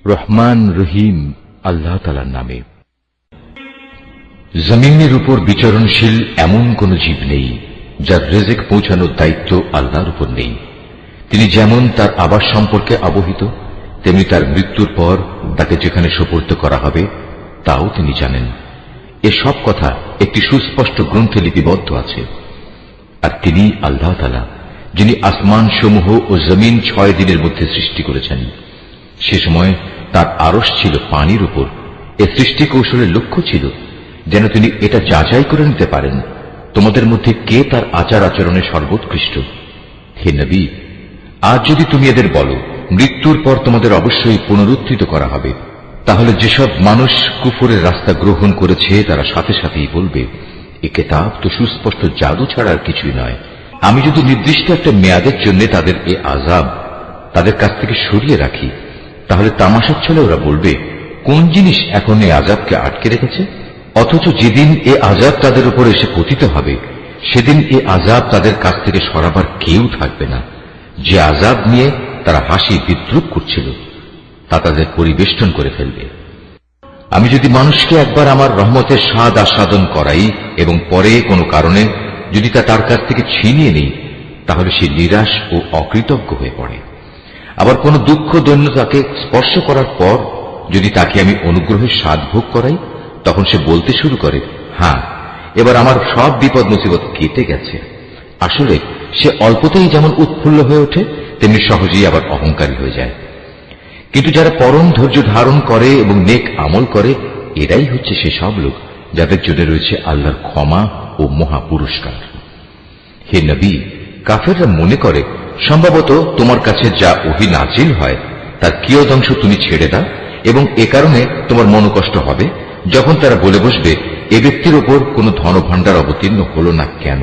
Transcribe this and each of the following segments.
রহমান রহিম আল্লাহ তাআলার নামে। জমিনের উপর বিচরণশীল এমন কোন জীব নেই যার রিজিক পৌঁছানোর দায়িত্ব আল্লাহর উপর নেই। তিনি যেমন তার আবাস সম্পর্কে অবহিত, তেমনি তার মৃত্যুর পর তাকে যেখানে সোপর্দ করা হবে তাও তিনি জানেন। এসব কথা একটি সুস্পষ্ট গ্রন্থে লিপিবদ্ধ আছে। আর তিনি আল্লাহ তাআলা, যিনি আসমান সমূহ ও জমিন 6 দিনের মধ্যে সৃষ্টি করেছেন। সে সময় তার আরশ ছিল পানির উপর। এ সৃষ্টি কৌশলের লক্ষ্য ছিল যেন তিনি এটা যাচাই করে নিতে পারেন তোমাদের মধ্যে কে তার আচার আচরণে সর্বোৎকৃষ্ট। হে নবী, আজ যদি তুমি এদের বলো মৃত্যুর পর তোমাদের অবশ্যই পুনরুত্থিত করা হবে, তাহলে যেসব মানুষ কুফরের রাস্তা গ্রহণ করেছে তারা সাথে সাথেই বলবে, এ কিতাব তো সুস্পষ্ট জাদু ছাড়া আর কিছুই নয়। আমি যদি নির্দিষ্ট একটা মেয়াদের জন্য তাদের এ আযাব তাদের কাছ থেকে সরিয়ে রাখি, তাহলে তামাশার ছলে ওরা বলবে, কোন জিনিস এখন এই আযাবকে আটকে রেখেছে? অথচ যেদিন এ আযাব তাদের উপর এসে পতিত হবে, সেদিন এ আযাব তাদের কাছ থেকে সরাবার কেউ থাকবে না। যে আযাব নিয়ে তারা হাসি বিদ্রুপ করছিল তা তাদের পরিবেষ্টন করে ফেলবে। আমি যদি মানুষকে একবার আমার রহমতের স্বাদ আস্বাদন করাই এবং পরে কোনো কারণে যদি তা তার কাছ থেকে ছিনিয়ে নেই, তাহলে সে নিরাশ ও অকৃতজ্ঞ হয়ে পড়ে। আবার কোনো দুঃখ দৈন্য তাকে স্পর্শ করার পর যদি তাকে আমি অনুগ্রহের স্বাদ ভোগ করাই, তখন সে বলতে শুরু করে, হ্যাঁ, এবার আমার সব বিপদ মুসিবত কেটে গেছে। আসলে সে অল্পতেই যেমন উৎফুল্ল হয়ে ওঠে, তেমনি সহজেই আবার অহংকারী হয়ে যায়। কিন্তু যারা পরম ধৈর্য ধারণ করে এবং নেক আমল করে, এরাই হচ্ছে সেসব লোক যাদের জন্য রয়েছে আল্লাহর ক্ষমা ও মহা পুরস্কার। হে নবী, কাফেররা মনে করে সম্ভবত তোমার কাছে যা ওহী নাজিল হয় তার কিয়দংশ তুমি ছেড়ে দাও, এবং এ কারণে তোমার মনোকষ্ট হবে যখন তারা বলে বসবে, এ ব্যক্তির ওপর কোন ধনভাণ্ডার অবতীর্ণ হল না কেন,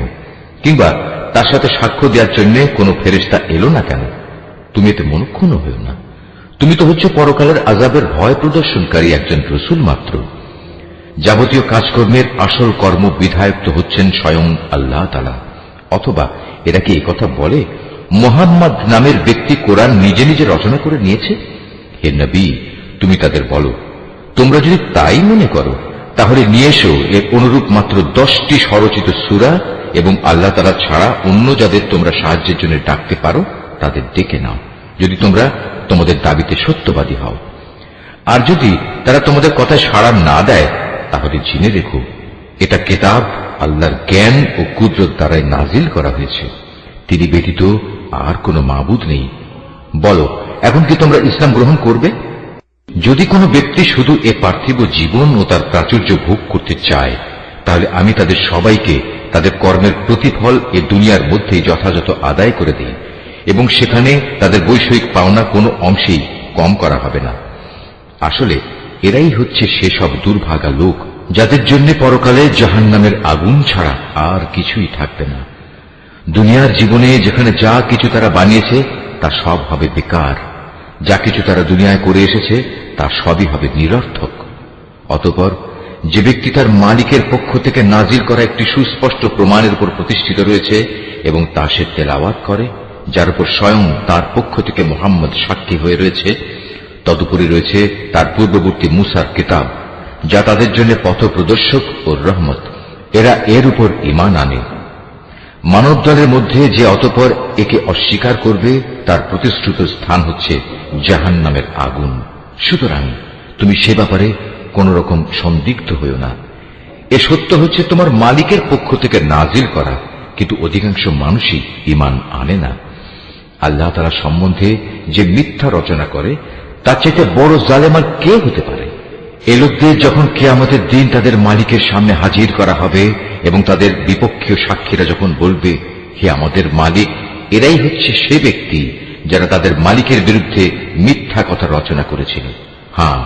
কিংবা তার সাথে সাক্ষ্য দেওয়ার জন্য কোন ফেরেশতা এলো না কেন। তুমি এতে মনক্ষুণ্ণ হও না। তুমি তো হচ্ছে পরকালের আযাবের ভয় প্রদর্শনকারী একজন রসুল মাত্র। যাবতীয় কাজকর্মের আসল কর্ম বিধায়ক তো হচ্ছেন স্বয়ং আল্লাহ তাআলা। অথবা এরা কি এই কথা বলে মুহাম্মদ নামের ব্যক্তি কোরআন নিজে নিজে রচনা করে নিয়েছে? হে নবী, তুমি তাদের বলো, তোমরা যদি তাই মনে করো তাহলে নিয়ে এসো এর অনুরূপ মাত্র 10টি স্বরচিত সূরা, এবং আল্লাহ তাআলা ছাড়া অন্য যাদের তোমরা সাহায্যের জন্য ডাকতে পারো তাদের ডেকে নাও, যদি তোমরা তোমাদের দাবিতে সত্যবাদী হও। আর যদি তারা তোমাদের কথায় সাড়া না দেয়, তাহলে জেনে রেখো এটা কিতাব আল্লাহর জ্ঞান ও কুদরত দ্বারাই নাজিল করা হয়েছে। তিনি ব্যতীত আর কোনো মাবুদ নেই। বলো, এখন কি তোমরা ইসলাম গ্রহণ করবে? যদি কোনো ব্যক্তি শুধু এ পার্থিব জীবন ও তার প্রাচুর্য ভোগ করতে চায়, তাহলে আমি তাদের সবাইকে তাদের কর্মের প্রতিফল এ দুনিয়ার মধ্যেই যথাযথ আদায় করে দিই, এবং সেখানে তাদের বৈষয়িক পাওনা কোনো অংশেই কম করা হবে না। আসলে এরাই হচ্ছে সেসব দুর্ভাগা লোক যাদের জন্য পরকালে জাহান্নামের আগুন ছাড়া আর কিছুই থাকবে না। দুনিয়ার জীবনে যেখানে যা কিছু তারা বানিয়েছে তা সব হবে বেকার। যা কিছু তারা দুনিয়ায় করে এসেছে তা সবই হবে নিরর্থক। অতঃপর যে ব্যক্তি তার মালিকের পক্ষ থেকে নাজিল করা একটি সুস্পষ্ট প্রমাণের উপর প্রতিষ্ঠিত রয়েছে এবং তা সে তেলাওয়াত করে, যার উপর স্বয়ং তার পক্ষ থেকে মুহাম্মদ সাক্ষী হয়ে রয়েছে, তদুপরি রয়েছে তার পূর্ববর্তী মুসার কিতাব, যা তাদের জন্য পথ প্রদর্শক ও রহমত। এরা এর উপর ঈমান আনে। মানব দলের মধ্যে যে অতঃপর একে অস্বীকার করবে তার প্রতিশ্রুত স্থান হচ্ছে জাহান্নামের আগুন। সুতরাং তুমি সে ব্যাপারে কোন রকম সন্দিগ্ধ হইও না। এ সত্য হচ্ছে তোমার মালিকের পক্ষ থেকে নাজিল করা, কিন্তু অধিকাংশ মানুষই ঈমান আনে না। আল্লাহ তাআলা সম্বন্ধে যে মিথ্যা রচনা করে তার চাইতে বড় জালেম আর কে হতে পারে? এ লোকদের যখন কিয়ামতের দিন তাদের মালিকের সামনে হাজির করা হবে এবং তাদের বিপক্ষীয় সাক্ষীরা যখন বলবে, হে আমাদের মালিক, এরাই হচ্ছে সে ব্যক্তি যারা তাদের মালিকের বিরুদ্ধে মিথ্যা কথা রচনা করেছিল। হ্যাঁ,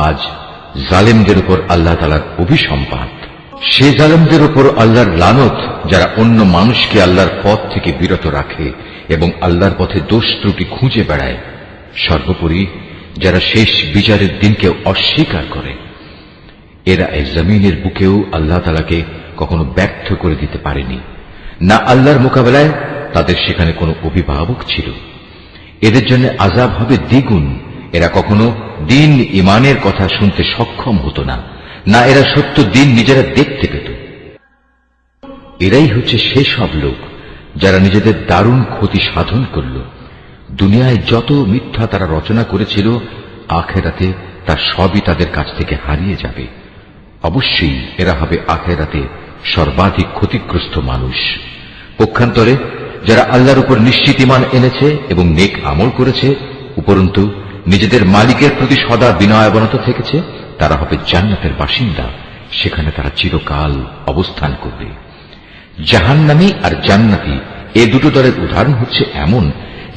আজ জালেমদের উপর আল্লাহ তাআলার অভিসম্পাত। সে জালেমদের উপর আল্লাহর লানত যারা অন্য মানুষকে আল্লাহর পথ থেকে বিরত রাখে এবং আল্লাহর পথে দোষ ত্রুটি খুঁজে বেড়ায়। সর্বোপরি যারা শেষ বিচারের দিনকে অস্বীকার করে। এরা এই জমিনের বুকেও আল্লাহ তাআলাকে কখনো ব্যর্থ করে দিতে পারেনি, না আল্লাহর মোকাবেলায় তাদের সেখানে কোনো অভিভাবক ছিল। এদের জন্য আযাব হবে দ্বিগুণ এরা কখনো দিন ইমানের কথা শুনতে সক্ষম হতো না, না এরা সত্য দিন নিজেরা দেখতে পেত। এরাই হচ্ছে সেসব লোক যারা নিজেদের দারুণ ক্ষতি সাধন করল। দুনিয়ায় যত মিথ্যা তারা রচনা করেছিল, আখেরাতে তার সবই তাদের কাছ থেকে হারিয়ে যাবে। অবশ্যই এরা হবে আখেরাতে সর্বাধিক ক্ষতিগ্রস্ত মানুষ। পক্ষান্তরে যারা আল্লাহর উপর নিশ্চিত ঈমান এনেছে এবং নেক আমল করেছে, উপরন্তু নিজেদের মালিকের প্রতি সদা বিনয়াবনত থেকেছে, তারা হবে জান্নাতের বাসিন্দা। সেখানে তারা চিরকাল অবস্থান করবে। জাহান্নামী আর জান্নাতি এ দুটো দলের উদাহরণ হচ্ছে এমন,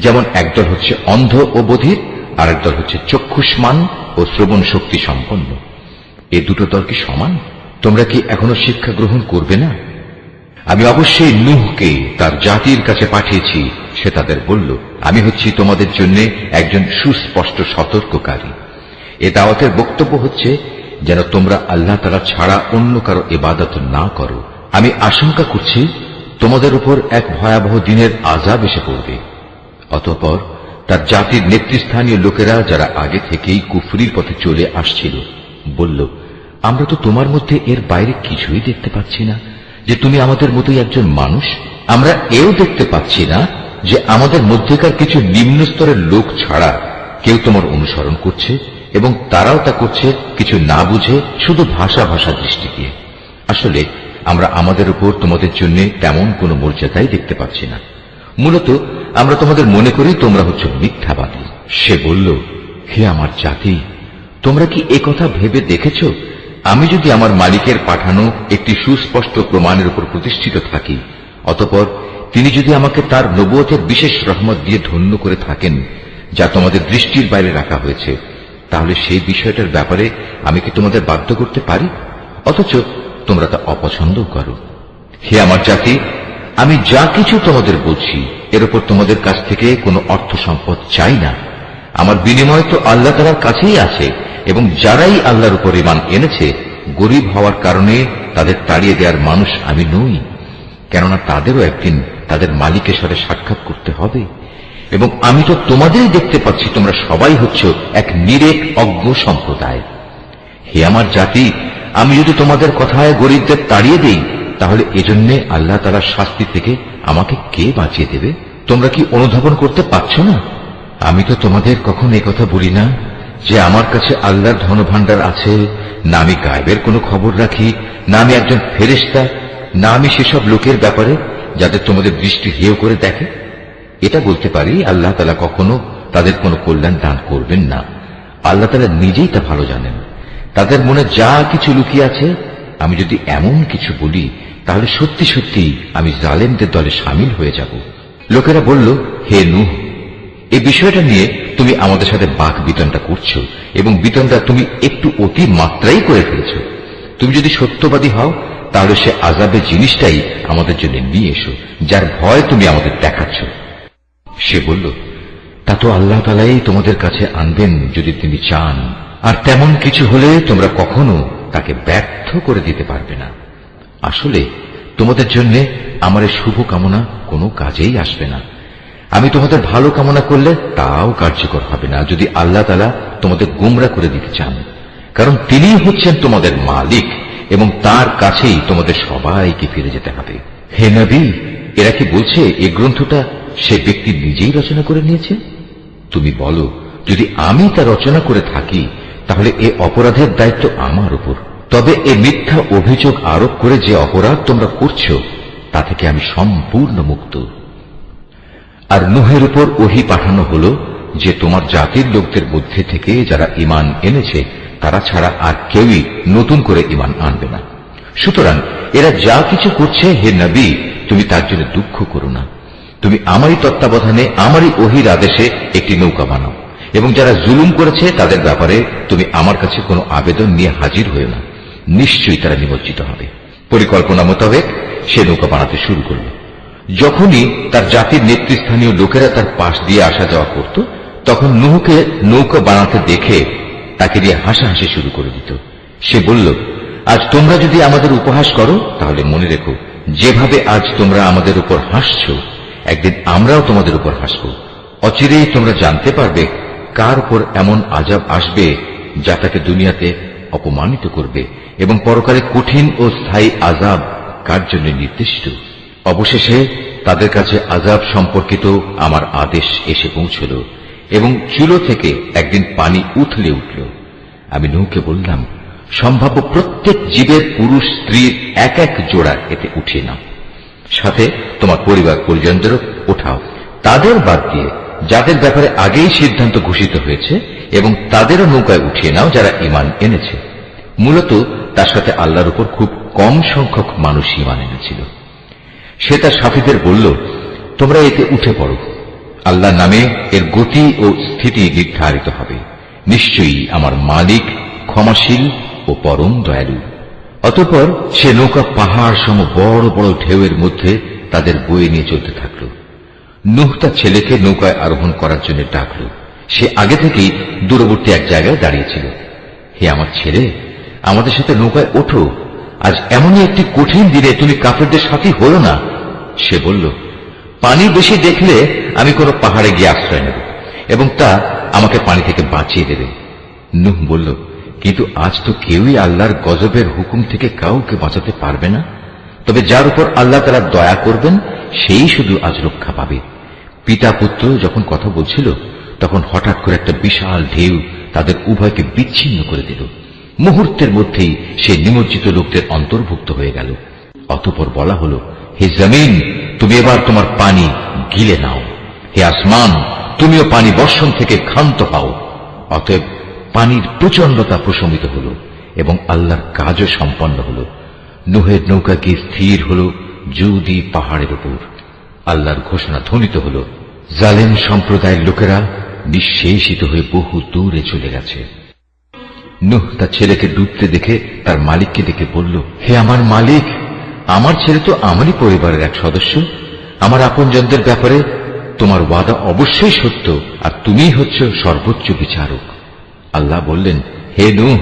যেমন একদল হচ্ছে অন্ধ ও বধির, আর একদল হচ্ছে চক্ষুষ্মান ও শ্রবণ শক্তি সম্পন্ন। এ দুটো দল কি সমান? তোমরা কি এখনো শিক্ষা গ্রহণ করবে না? আমি অবশ্যই নূহকে তার জাতির কাছে পাঠিয়েছি। সে তাদের বলল, আমি হচ্ছি তোমাদের জন্য একজন সুস্পষ্ট সতর্ককারী। এ দাওয়াতের বক্তব্য হচ্ছে যেন তোমরা আল্লাহ তাআলা ছাড়া অন্য কারো ইবাদত না করো। আমি আশঙ্কা করছি তোমাদের উপর এক ভয়াবহ দিনের আযাব এসে পড়বে। অতঃপর তার জাতির নেতৃস্থানীয় লোকেরা, যারা আগে থেকেই কুফরির পথে চলে আসছিল, বলল, আমরা তো তোমার মধ্যে এর বাইরে কিছুই দেখতে পাচ্ছি না যে তুমি আমাদের মতোই একজন মানুষ। আমরা এও দেখতে পাচ্ছি না যে আমাদের মধ্যেকার কিছু নিম্ন স্তরের লোক ছাড়া কেউ তোমার অনুসরণ করছে, এবং তারাও তা করছে কিছু না বুঝে, শুধু ভাষা দৃষ্টি দিয়ে। আসলে আমরা আমাদের উপর তোমাদের জন্য তেমন কোনো মর্যাদাই দেখতে পাচ্ছি না। মূলত আমরা তোমাদের মনে করি তোমরা হচ্ছ মিথ্যাবাদী। সে বলল, হে আমার জাতি, তোমরা কি একথা ভেবে দেখেছ, আমি যদি আমার মালিকের পাঠানো একটি সুস্পষ্ট প্রমাণের উপর প্রতিষ্ঠিত থাকি, অতঃপর তিনি যদি আমাকে তার নবুয়তের বিশেষ রহমত দিয়ে ধন্য করে থাকেন, যা তোমাদের দৃষ্টির বাইরে রাখা হয়েছে, তাহলে সেই বিষয়টার ব্যাপারে আমি কি তোমাদের বাধ্য করতে পারি? অথচ তোমরা তা অপছন্দ করো। হে আমার জাতি, আমি যা কিছু তোমাদের বলছি এর উপর তোমাদের কাছ থেকে কোনো অর্থ সম্পদ চাই না। আমার বিনিময় তো আল্লাহ তাআলার কাছেই আছে, এবং যারাই আল্লাহর উপর ঈমান এনেছে, গরীব হওয়ার কারণে তাদের তাড়িয়ে দেওয়ার মানুষ আমি নই। কেননা তাদেরও একদিন তাদের মালিকের সাথে সাক্ষাৎ করতে হবে, এবং আমি তো তোমাদেরই দেখতে পাচ্ছি তোমরা সবাই হচ্ছ এক নিরেট অজ্ঞ সম্প্রদায়। হে আমার জাতি, আমি যদি তোমাদের কথায় গরীবদের তাড়িয়ে দেই, তাহলে এজন্য আল্লাহ তাআলার শাস্তি থেকে আমাকে কে বাঁচিয়ে দেবে? তোমরা কি অনুধাবন করতে পারছো না? আমি তো তোমাদের কখন এই কথা বলি না যে আমার কাছে আল্লাহর ধনভাণ্ডার আছে, না আমি গায়েবের কোনো খবর রাখি, না আমি একজন ফেরেশতা, না আমি সেসব লোকের ব্যাপারে যাদের তোমাদের দৃষ্টি হেয় করে দেখে। এটা বলতে পারি, আল্লাহ তাআলা কখনো তাদের কোনো কল্যাণ দান করবেন না। আল্লাহ তাআলা নিজেই তা ভালো জানেন। তাদের মনে যা কিছু লুকিয়ে আছে, আমি যদি এমন কিছু বলি, তাহলে সত্যি সত্যি আমি জালেমদের দলে শামিল হয়ে যাব। লোকেরা বলল, হে নূহ, এই বিষয়টা নিয়ে তুমি আমাদের সাথে বাক বিতণ্ডা করছো, এবং বিতণ্ডা তুমি একটু অতি মাত্রাই করে ফেলছো। তুমি যদি সত্যবাদী হও, তাহলে সে আযাবের জিনিসটাই আমাদের জন্য নিয়ে এসো, যার ভয় তুমি আমাদের দেখাচ্ছ। সে বলল, তা তো আল্লাহ তাআলাই তোমাদের কাছে আনবেন যদি তিনি চান, আর তেমন কিছু হলে তোমরা কখনো তাকে ব্যর্থ করে দিতে পারবে না। আসলে তোমাদের জন্য আমার এই শুভ কামনা কোনো কাজেই আসবে না। আমি তোমাদের ভালো কামনা করলে তাও কার্যকর হবে না, যদি আল্লাহ তাআলা তোমাদের গোমরা করে দিতে চান, কারণ তিনিই হচ্ছেন তোমাদের মালিক, এবং তার কাছেই তোমাদের সবাইকে ফিরে যেতে হবে। হে নবী, এরা কি বলছে এই গ্রন্থটা সে ব্যক্তি নিজেই রচনা করে নিয়েছে? তুমি বলো, যদি আমি তা রচনা করে থাকি, তাহলে এ অপরাধের দায়িত্ব আমার উপর। তবে এ মিথ্যা অভিযোগ আরোপ করে যে অপরাধ তোমরা করছো, তা থেকে আমি সম্পূর্ণ মুক্ত। আর নূহের উপর ওহী পাঠানো হলো যে তোমার জাতির লোকদের মধ্যে থেকে যারা ঈমান এনেছে, তারা ছাড়া আর কেউই নতুন করে ঈমান আনবে না। সুতরাং এরা যা কিছু করছে, হে নবী, তুমি তার জন্য দুঃখ করো না। তুমি আমারই তত্ত্বাবধানে আমারই ওহীর আদেশে একটি নৌকা বানাও, এবং যারা জুলুম করেছে তাদের ব্যাপারে তুমি আমার কাছে কোনো আবেদন নিয়ে হাজির হয়েও না। নিশ্চয়ই তারা নিমজ্জিত হবে। পরিকল্পনা মোতাবেক সে নৌকা বানাতে শুরু করল। যখনই তার জাতির নেতৃস্থানীয় লোকেরা তার পাশ দিয়ে আসা যাওয়া করত, তখন নূহকে নৌকা বানাতে দেখে তাকে দিয়ে হাসাহাসি শুরু করে দিত। সে বলল, আজ তোমরা যদি আমাদের উপহাস করো, তাহলে মনে রেখো, যেভাবে আজ তোমরা আমাদের উপর হাসছ, একদিন আমরাও তোমাদের উপর হাসব। অচিরেই তোমরা জানতে পারবে কার উপর এমন আযাব আসবে যা তাকে দুনিয়াতে অপমানিত করবে, এবং পরকালে কঠিন ও স্থায়ী আযাব কার জন্য নির্দিষ্ট। অবশেষে তাদের কাছে আযাব সম্পর্কিত আমার আদেশ এসে পৌঁছল, এবং চুলো থেকে একদিন পানি উথলে উঠল। আমি নূহকে বললাম, সম্ভাব্য প্রত্যেক জীবের পুরুষ স্ত্রীর এক এক জোড়া এতে উঠিয়ে নাও, সাথে তোমার পরিবার পরিজনদেরও ওঠাও, তাদের বাদ দিয়ে যাদের ব্যাপারে আগেই সিদ্ধান্ত ঘোষিত হয়েছে, এবং তাদেরও নৌকায় উঠিয়ে নাও যারা ঈমান এনেছে। মূলত তার সাথে আল্লাহর উপর খুব কম সংখ্যক মানুষ ঈমান এনেছিল। সে তার সাথীদের বলল, তোমরা এতে উঠে পড়ো, আল্লাহর নামে এর গতি ও স্থিতি নির্ধারিত হবে। নিশ্চয়ই আমার মালিক ক্ষমাশীল ও পরম দয়ালু। অতঃপর সে নৌকা পাহাড় সম বড় বড় ঢেউয়ের মধ্যে তাদের বয়ে নিয়ে চলতে থাকল। নূহ তার ছেলেকে নৌকায় আরোহণ করার জন্য ডাকল। সে আগে থেকেই দূরবর্তী এক জায়গায় দাঁড়িয়েছিল। হে আমার ছেলে, আমাদের সাথে নৌকায় ওঠো, আজ এমনই একটি কঠিন দিনে তুমি কাফেরদের সাথী হলো না। সে বলল, পানি বেশি দেখলে আমি কোনো পাহাড়ে গিয়ে আশ্রয় নেব, এবং তা আমাকে পানি থেকে বাঁচিয়ে দেবে। নূহ বলল, কিন্তু আজ তো কেউই আল্লাহর গজবের হুকুম থেকে কাউকে বাঁচাতে পারবে না, তবে যার উপর আল্লাহ তাআলা দয়া করবেন সেই শুধু আজ রক্ষা পাবে। পিতা পুত্র যখন কথা বলছিল, তখন হঠাৎ করে একটা বিশাল ঢেউ তাদের উভয়কে বিচ্ছিন্ন করে দিল। মুহূর্তের মধ্যেই সে নিমজ্জিত লোকদের অন্তর্ভুক্ত হয়ে গেল। অতঃপর বলা হলো, হে জমিন, তুমি এবার তোমার পানি গিলে নাও। হে আসমান, তুমিও পানি বর্ষণ থেকে ক্ষান্ত হও। অতএব পানির প্রচণ্ডতা প্রশমিত হল, এবং আল্লাহর কাজও সম্পন্ন হল। নূহের নৌকা গিয়ে স্থির হল জুদি পাহাড়ের উপর। আল্লাহর ঘোষণা ধ্বনিত হল, জালেম সম্প্রদায়ের লোকেরা নিঃশেষিত হয়ে বহু দূরে চলে গেছে। নূহ তার ছেলেকে ডুবতে দেখে তার মালিককে ডেকে বলল, হে আমার মালিক, আমার ছেলে তো আমারই পরিবারের এক সদস্য। আমার আপনজনদের ব্যাপারে তোমার ওয়াদা অবশ্যই সত্য, আর তুমিই হচ্ছ সর্বোচ্চ বিচারক। আল্লাহ বললেন, হে নূহ,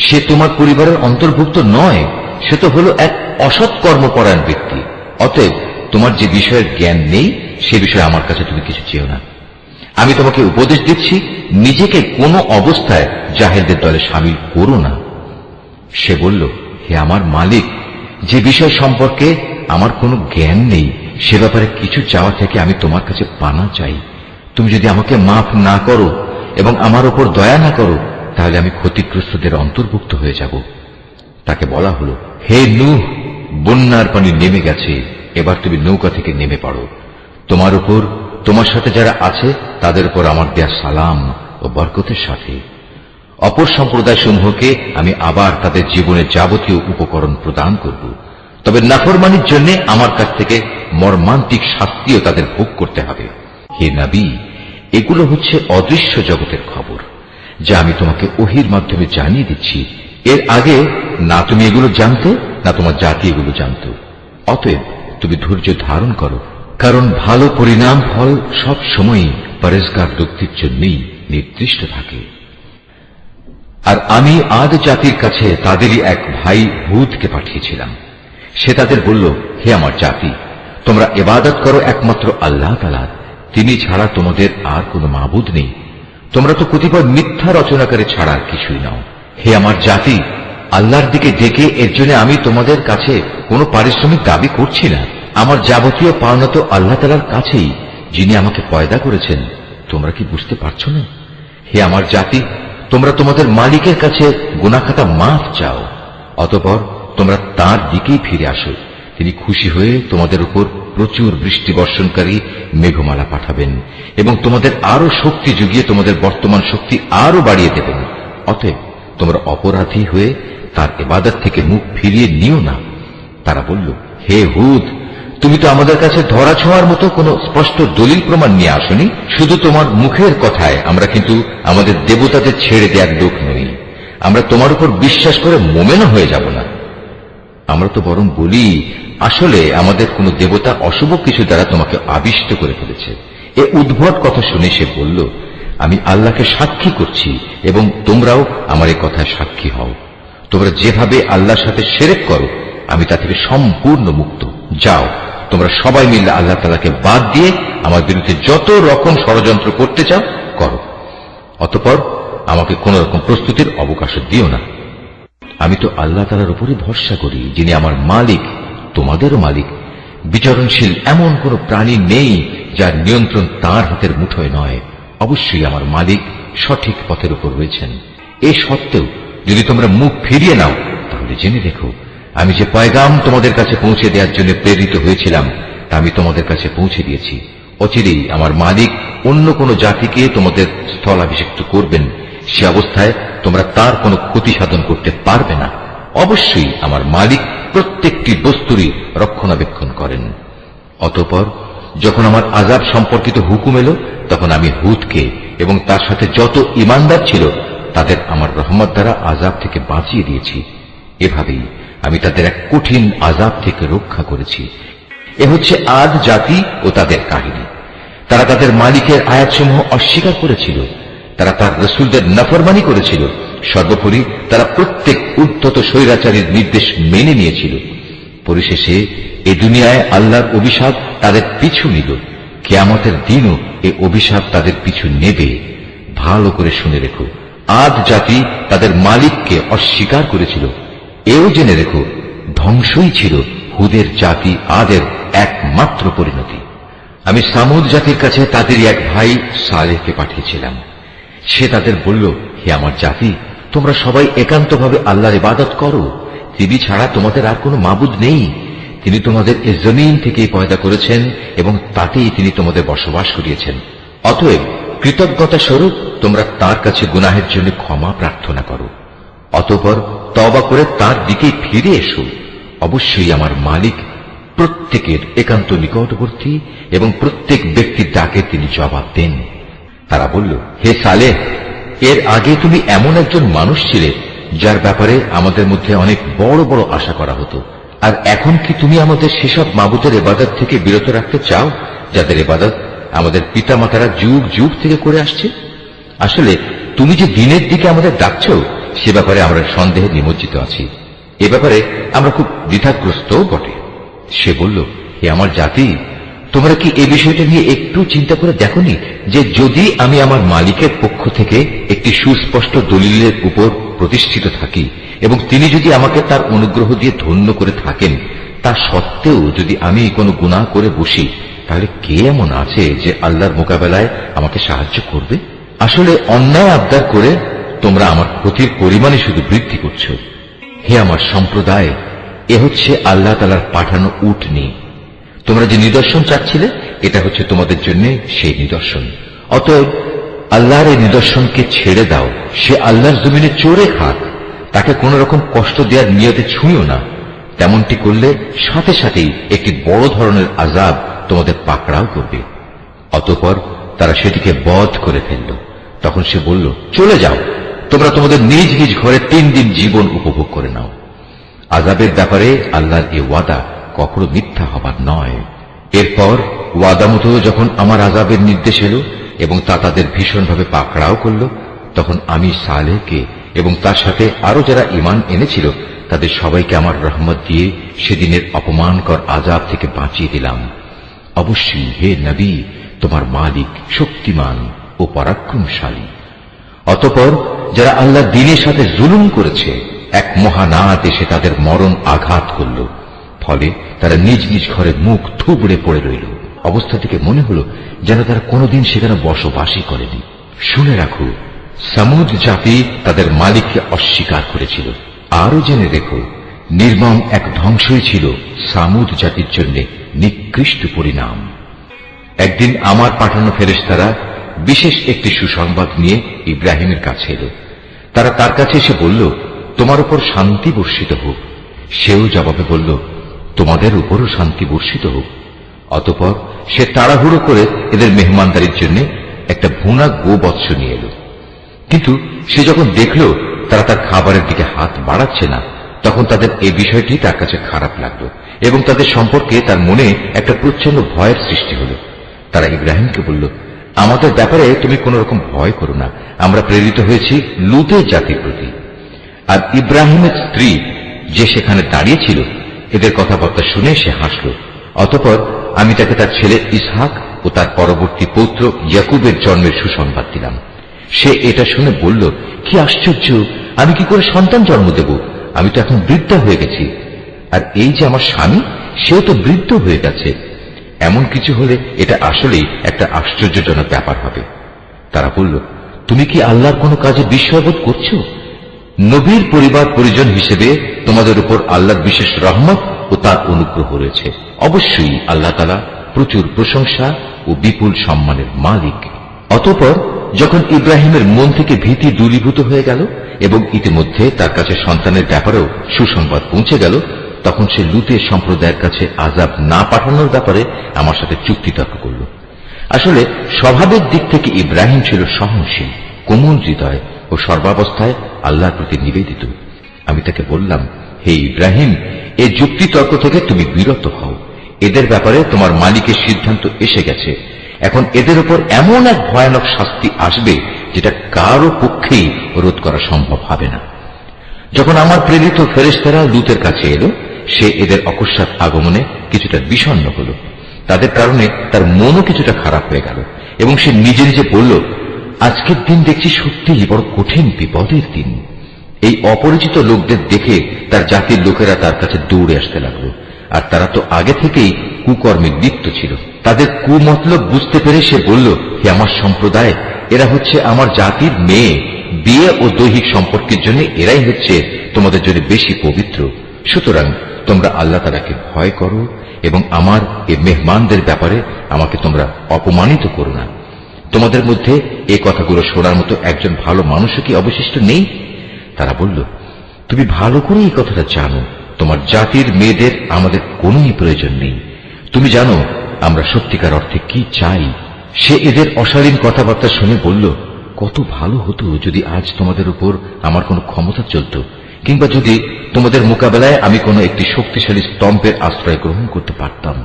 সে তোমার পরিবারের অন্তর্ভুক্ত নয়, সে তো হলো এক অসৎ কর্মপরায়ণ ব্যক্তি। অতএব তোমার যে বিষয়ের জ্ঞান নেই সে বিষয়ে আমার কাছে তুমি কিছু চেও না। আমি তোমাকে উপদেশ দিচ্ছি, নিজেকে কোনো অবস্থায় জাহেলদের দলে সামিল করো না। সে বলল, হে আমার মালিক, যে বিষয় সম্পর্কে আমার কোনো জ্ঞান নেই সে ব্যাপারে কিছু চাওয়া থেকে আমি তোমার কাছে পানা চাই। তুমি যদি আমাকে মাফ না করো এবং আমার উপর দয়া না করো, তাহলে আমি ক্ষতিগ্রস্তদের অন্তর্ভুক্ত হয়ে যাব। তাকে বলা হলো, হে নূহ, বন্যার পানি নেমে গেছে, এবার তুমি নৌকা থেকে নেমে পড়ো। তোমার উপর, তোমার সাথে যারা আছে তাদের উপর আমার দেয়া সালাম ও বরকতের সাথে। অপর সম্প্রদায় সমূহকে আমি আবার তাদের জীবনের যাবতীয় উপকরণ প্রদান করব, তবে নাফরমানির জন্য আমার কাছ থেকে মর্মান্তিক শাস্তিও তাদের ভোগ করতে হবে। হে নবী, এগুলো হচ্ছে অদৃশ্য জগতের খবর, যা আমি তোমাকে ওহীর মাধ্যমে জানিয়ে দিচ্ছি। এর আগে না তুমি এগুলো জানতে, না তোমার জাতি এগুলো জানত। অতএব তুমি ধৈর্য ধারণ করো, কারণ ভালো পরিণাম ফল সব সময়ই পরেজগার ব্যক্তির জন্যই নির্দিষ্ট থাকে। আর আমি আদ জাতির কাছে তাদেরই এক ভাই হুদকে পাঠিয়েছিলাম। সে তাদের বলল, হে আমার জাতি, তোমরা ইবাদত করো একমাত্র আল্লাহ তাআলার, তিনি ছাড়া তোমাদের আর কোনো মাবুদ নেই। তোমরা তো কতিপয় মিথ্যা রচনাকারী ছাড়া কিছুই নাও। হে আমার জাতি, আল্লাহর দিকে ডেকে এর জন্য আমি তোমাদের কাছে কোনো পারিশ্রমিক দাবি করছি না। আমার যাবতীয় পাওনা তো আল্লাহ তাআলার কাছেই, যিনি আমাকে পয়দা করেছেন। তোমরা কি বুঝতে পারছো না? হে আমার জাতি, তোমরা তোমাদের মালিকের কাছে গুনাহ খাতা মাফ চাও, অতঃপর তোমরা তাঁর দিকেই ফিরে আসো। তিনি খুশি হয়ে তোমাদের উপর প্রচুর বৃষ্টি বর্ষণকারী মেঘমালা পাঠাবেন, এবং তোমাদের আরো শক্তি যুগিয়ে তোমাদের বর্তমান শক্তি আরো বাড়িয়ে দেবেন। অতএব তোমরা অপরাধী হয়ে তার ইবাদত থেকে মুখ ফিরিয়ে নিও না। তারা বলল, হে হুদ, তুমি তো আমাদের কাছে ধরা ছোঁয়ার মতো কোনো স্পষ্ট দলিল প্রমাণ নিয়ে আসনি। শুধু তোমার মুখের কথায় আমরা কিন্তু আমাদের দেবতাদের ছেড়ে দেওয়ার লোক নই। আমরা তোমার উপর বিশ্বাস করে মোমেনও হয়ে যাব না। আমরা তো বরং বলি, আসলে আমাদের কোনো দেবতা অশুভ কিছু দ্বারা তোমাকে আবিষ্ট করে ফেলেছে। এ উদ্ভট কথা শুনে সে বলল, আমি আল্লাহকে সাক্ষী করছি এবং তোমরাও আমার এই কথায় সাক্ষী হও। তোমরা যেভাবে আল্লাহর সাথে শিরক করো, আমি তা থেকে সম্পূর্ণ মুক্ত। যাও, তোমরা সবাই মিলে আল্লাহ তাআলাকে বাদ দিয়ে আমার বিরুদ্ধে যত রকম ষড়যন্ত্র করতে চাও করো। অতঃপর আমাকে কোন রকম প্রস্তুতির অবকাশ দিও না। আমি তো আল্লাহ তাআলার উপরই ভরসা করি, যিনি আমার মালিক, তোমাদেরও মালিক। বিচরণশীল এমন কোন প্রাণী নেই যার নিয়ন্ত্রণ তাঁর হাতের মুঠোয় নয়। অবশ্যই আমার মালিক সঠিক পথের উপর রয়েছেন। এ সত্ত্বেও যদি তোমরা মুখ ফিরিয়ে নাও, তাহলে জেনে রেখো, আমি যে পয়গাম তোমাদের কাছে পৌঁছে দেওয়ার জন্য প্রেরিত হয়েছিলাম তা আমি তোমাদের কাছে পৌঁছে দিয়েছি। অচিরেই আমার মালিক অন্য কোন জাতিকে তোমাদের স্থলাভিষিক্ত করবেন। সে অবস্থায় তোমরা তার কোনো ক্ষতি সাধন করতে পারবে না। অবশ্যই আমার মালিক প্রত্যেকটি বস্তুরই রক্ষণাবেক্ষণ করেন। অতঃপর যখন আমার আযাব সম্পর্কিত হুকুম এলো, তখন আমি হুদকে এবং তার সাথে যত ঈমানদার ছিল তাদের আমার রহমত দ্বারা আযাব থেকে বাঁচিয়ে দিয়েছি। এভাবেই আমি তাদের এক কঠিন আযাব থেকে রক্ষা করেছি। এ হচ্ছে আদ জাতি ও তাদের কাহিনী। তারা তাদের মালিকের আয়াতসমূহ অস্বীকার করেছিল, তারা তার রাসূলদের নাফরমানি করেছিল। সর্বোপরি তারা প্রত্যেক উদ্ধত স্বৈরাচারীর নির্দেশ মেনে নিয়েছিল। পরিশেষে এ দুনিয়ায় আল্লাহর অভিশাপ তাদের পিছু নিল, কিয়ামতের দিনও এ অভিশাপ তাদের পিছু নেবে। ভালো করে শুনে রেখো, আদ জাতি তাদের মালিককে অস্বীকার করেছিল। এও জেনে রেখো, ধ্বংসই ছিল হুদের জাতি আদের একমাত্র পরিণতি। আমি সামুদ জাতির কাছে তাদেরই এক ভাই সালেহকে পাঠিয়েছিলাম। সে তাদের বলল, হে আমার জাতি, তোমরা সবাই একান্তভাবে আল্লাহর ইবাদত করো। তিনি ছাড়া তোমাদের আর কোনো মাবুদ নেই। তিনি তোমাদের এ জমিন থেকেই পয়দা করেছেন এবং তাতেই তিনি তোমাদের বসবাস করিয়েছেন। অতএব কৃতজ্ঞতা স্বরূপ তোমরা তার কাছে গুনাহের জন্য ক্ষমা প্রার্থনা করো। অতঃপর তওবা করে তার দিকেই ফিরে এসো। অবশ্যই আমার মালিক প্রত্যেকের একান্ত নিকটবর্তী এবং প্রত্যেক ব্যক্তির ডাকে তিনি জবাব দেন। তারা বলল, হে সালেহ, এর আগে তুমি এমন একজন মানুষ ছিলে যার ব্যাপারে আমাদের মধ্যে অনেক বড় বড় আশা করা হতো। আর এখন কি তুমি আমাদের সেসব মাবুদের ইবাদত থেকে বিরত রাখতে চাও যাদের ইবাদত আমাদের পিতামাতারা যুগ যুগ থেকে করে আসছে? আসলে তুমি যে দিনের দিকে আমাদের ডাকছো সে ব্যাপারে আমরা সন্দেহে নিমজ্জিত আছি। এ ব্যাপারে আমরা খুব দ্বিধাগ্রস্ত বটে। সে বলল, হে আমার জাতি, তোমরা কি এই বিষয়টা নিয়ে একটু চিন্তা করে দেখোনি যে যদি আমি আমার মালিকের পক্ষ থেকে একটি সুস্পষ্ট দলিলের উপর প্রতিষ্ঠিত থাকি এবং তিনি যদি আমাকে তার অনুগ্রহ দিয়ে ধন্য করে থাকেন, তা সত্ত্বেও যদি আমি কোনো গুনাহ করে বসি, তাহলে কে এমন আছে যে আল্লাহর মোকাবেলায় আমাকে সাহায্য করবে? আসলে অন্যায় আবদার করে তোমরা আমার ক্ষতির পরিমাণে শুধু বৃদ্ধি করছো। হে আমার সম্প্রদায়, এ হচ্ছে আল্লাহ তাআলার পাঠানো উটনী। তোমরা যে নিদর্শন চাচ্ছিলে, এটা হচ্ছে তোমাদের জন্য সেই নিদর্শন। অতএব আল্লাহর এই নিদর্শনকে ছেড়ে দাও। সে আল্লাহর জমিনে চড়ে খাক, তাকে কোন রকম কষ্ট দেওয়ার নিয়তে ছুঁয়ো না। তেমনটি করলে সাথে সাথেই একটি বড় ধরনের আযাব তোমাদের পাকড়াও করবে। অতঃপর তারা সেটিকে বধ করে ফেলল। তখন সে বলল, চলে যাও, তোমরা তোমাদের নিজ নিজ ঘরে 3 দিন জীবন উপভোগ করে নাও। আযাবের ব্যাপারে আল্লাহর এ ওয়াদা কখনো মিথ্যা হবার নয়। এরপর ওয়াদা মতো যখন আমার আযাবের নির্দেশ এলো এবং তা তাদের ভীষণভাবে পাকড়াও করল, তখন আমি সালেহকে এবং তার সাথে আরো যারা ঈমান এনেছিল তাদের সবাইকে আমার রহমত দিয়ে সেদিনের অপমানকর আযাব থেকে বাঁচিয়ে দিলাম। অবশ্যই হে নবী, তোমার মালিক শক্তিমান ও পরাক্রমশালী। অতঃপর যারা আল্লাহর দ্বীনের সাথে জুলুম করেছে, এক মহানাদ এসে তাদের মরণ আঘাত করল। ফলে তারা নিজ নিজ ঘরে মুখ থুবড়ে পড়ে রইল। অবস্থা থেকে মনে হল যেন তারা কোনোদিন সেখানে বসবাসই করেনি। শুনে রাখো, সামুদ জাতি তাদের মালিককে অস্বীকার করেছিল। আরো জেনে রেখো, নির্মম এক ধ্বংসই ছিল সামুদ জাতির জন্য নিকৃষ্ট পরিণাম। একদিন আমার পাঠানো ফেরেশতারা বিশেষ একটি সুসংবাদ নিয়ে ইব্রাহিমের কাছে এলো। তারা তার কাছে এসে বলল, তোমার উপর শান্তি বর্ষিত হোক। সেও জবাবে বলল, তোমাদের উপরও শান্তি বর্ষিত হোক। অতঃপর সে তাড়াহুড়ো করে এদের মেহমানদারির জন্য একটা ভুনা গোবৎস নিয়ে এলো। কিন্তু সে যখন দেখল তারা তার খাবারের দিকে হাত বাড়াচ্ছে না, তখন তাদের এই বিষয়টি তার কাছে খারাপ লাগলো এবং তাদের সম্পর্কে তার মনে একটা প্রচন্ড ভয়ের সৃষ্টি হল। তারা ইব্রাহিমকে বলল, আমাদের ব্যাপারে তুমি কোন রকম ভয় করো না, আমরা প্রেরিত হয়েছি লূতের জাতির প্রতি। আর ইব্রাহিমের স্ত্রী যে সেখানে দাঁড়িয়েছিল, এদের কথাবার্তা শুনে সে হাসল। অতঃপর আমি তাকে তার ছেলে ইসহাক ও তার পরবর্তী পৌত্র ইয়াকুবের জন্মের সুসংবাদ দিলাম। সে এটা শুনে বলল, কি আশ্চর্য, আমি কি করে সন্তান জন্ম দেব? আমি তো এখন বৃদ্ধা হয়ে গেছি, আর এই যে আমার স্বামী, সেও তো বৃদ্ধ হয়ে গেছে। এমন কিছু হলে এটা আসলেই একটা আশ্চর্যজনক ব্যাপার হবে। তারা বলল, তুমি কি আল্লাহর কোনো কাজে বিস্ময়বোধ করছো? নবীর পরিবার পরিজন হিসেবে তোমাদের উপর আল্লাহর বিশেষ রহমত ও তার অনুগ্রহ রয়েছে। অবশ্যই আল্লাহ তাআলা প্রচুর প্রশংসা ও বিপুল সম্মানের মালিক। অতঃপর যখন ইব্রাহিমের মন থেকে ভীতি দূরীভূত হয়ে গেল এবং ইতিমধ্যে তার কাছে সন্তানের ব্যাপারেও সুসংবাদ পৌঁছে গেল, তখন সে লুতের সম্প্রদায়ের কাছে আযাব না পাঠানোর ব্যাপারে আমার সাথে চুক্তিতর্ক করল। আসলে স্বভাবের দিক থেকে ইব্রাহিম ছিল সহনশীল, কোমল হৃদয় ও সর্বাবস্থায় আল্লাহর প্রতি নিবেদিত। আমি তাকে বললাম, হে ইব্রাহিম, এই যুক্তিতর্ক থেকে তুমি বিরত হও। এদের ব্যাপারে তোমার মালিকের সিদ্ধান্ত এসে গেছে। এখন এদের উপর এমন এক ভয়ানক শাস্তি আসবে যেটা কারো পক্ষেই রোধ করা সম্ভব হবে না। যখন আমার প্রেরিত ফেরেশতারা লুতের কাছে এলো, সে এদের অকস্মাৎ আগমনে কিছুটা বিষণ্ণ হল। তাদের কারণে তার মনও কিছুটা খারাপ হয়ে গেল এবং সে নিজে নিজে বলল, আজকের দিন দেখছি সত্যিই বড় কঠিন বিপদের দিন। এই অপরিচিত লোকদের দেখে তার জাতির লোকেরা তার কাছে দৌড়ে আসতে লাগলো, আর তারা তো আগে থেকেই কুকর্মে লিপ্ত ছিল। তাদের কুমতলব বুঝতে পেরে সে বলল, হে আমার সম্প্রদায়, এরা হচ্ছে আমার জাতির মেয়ে। বিয়ে ও দৈহিক সম্পর্কের জন্য এরাই হচ্ছে তোমাদের জন্য বেশি পবিত্র। সুতরাং তোমরা আল্লাহ তাআলাকে ভয় করো এবং আমার এই মেহমানদের ব্যাপারে আমাকে তোমরা অপমানিত করো না। তোমাদের মধ্যে এই কথাগুলো শোনার মতো একজন ভালো মানুষও কি অবশিষ্ট নেই? তারা বলল, তুমি ভালো করে এই কথাটা জানো, তোমার জাতির মেয়েদের আমাদের কোনই প্রয়োজন নেই। তুমি জানো আমরা সত্যিকার অর্থে কি চাই। সে এদের অশালীন কথাবার্তা শুনে বলল, কত ভালো হতো যদি আজ তোমাদের উপর আমার কোনো ক্ষমতা চলত, কিংবা যদি তোমাদের মোকাবেলায় আমি কোনো একটি শক্তিশালী স্তম্ভের আশ্রয় গ্রহণ করতে পারতাম।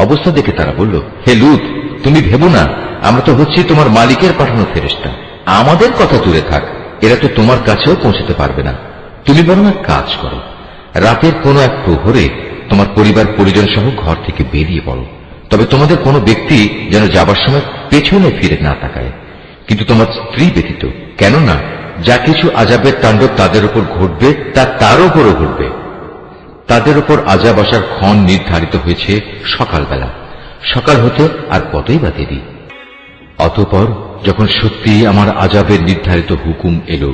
অবস্থা দেখে তারা বলল, হে লূত, তুমি ভেবো না, আমরা তো হচ্ছি তোমার মালিকের পাঠানো ফেরেশতা। আমাদের কথা দূরে থাক, এরা তো তোমার কাছেও পৌঁছতে পারবে না। তুমি বরং এক কাজ করো, রাতের কোনো এক প্রহরে তোমার পরিবার পরিজন সহ ঘর থেকে বেরিয়ে পড়ো। তবে তোমাদের কোনো ব্যক্তি যেন যাবার সময় পেছনে ফিরে না তাকায়, কিন্তু তোমার স্ত্রী ব্যতীত। কেননা যা কিছু আযাবের তাণ্ডব তাদের উপর ঘটবে তা তার উপরও ঘটবে। তাদের উপর আযাব আসার ক্ষণ নির্ধারিত হয়েছে সকালবেলা। সকাল হতে আর কতই বা দেরি। অতঃপর যখন সত্যি আমার আযাবের নির্ধারিত হুকুম এলো,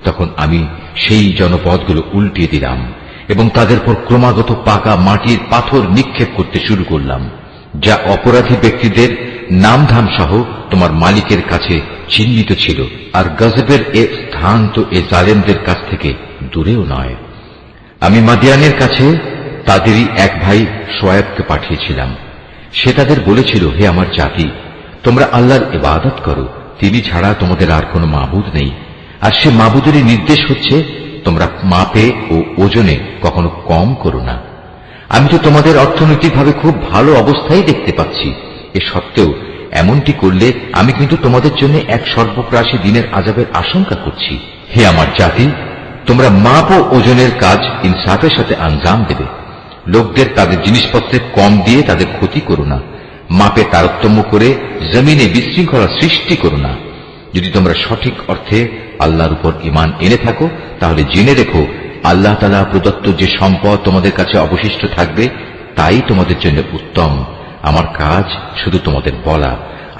তখন আমি সেই জনপদগুলো উল্টিয়ে দিলাম এবং তাদের উপর ক্রমাগত পাকা মাটির পাথর নিক্ষেপ করতে শুরু করলাম, যা অপরাধী ব্যক্তিদের নামধাম সহ তোমার মালিকের কাছে চিহ্নিত ছিল। আর গজবের এ স্থান তো এ জালেমদের কাছ থেকে দূরেও নয়। আমি মাদিয়ানের কাছে তাদেরই এক ভাই শোয়েবকে পাঠিয়েছিলাম। সে তাদের বলেছিল, হে আমার জাতি, তোমরা আল্লাহর ইবাদত করো, তিনি ছাড়া তোমাদের আর কোনো মাবুদ নেই। আর সে মাবুদেরই নির্দেশ হচ্ছে, তোমরা মাপে ও ওজনে কখনো কম করো না। আমি তো তোমাদের অর্থনৈতিকভাবে খুব ভালো অবস্থায় দেখতে পাচ্ছি। এ সত্ত্বেও এমনটি করলে আমি কিন্তু তোমাদের জন্য এক সর্বগ্রাসী দিনের আযাবের আশঙ্কা করছি। হে আমার জাতি, তোমরা মাপ ও ওজনের কাজ ইনসাফের সাথে আঞ্জাম দেবে। লোকদের তাদের জিনিসপত্রে কম দিয়ে তাদের ক্ষতি করো না। মাপে তারতম্য করে জমিনে বিশৃঙ্খলা সৃষ্টি করো না। যদি তোমরা সঠিক অর্থে আল্লাহর উপর ঈমান এনে থাকো, তাহলে জেনে রেখো, আল্লাহ তাআলা প্রদত্ত যে সম্পদ তোমাদের কাছে অবশিষ্ট থাকবে তাই তোমাদের জন্য উত্তম। আমার কাজ শুধু তোমাদের বলা,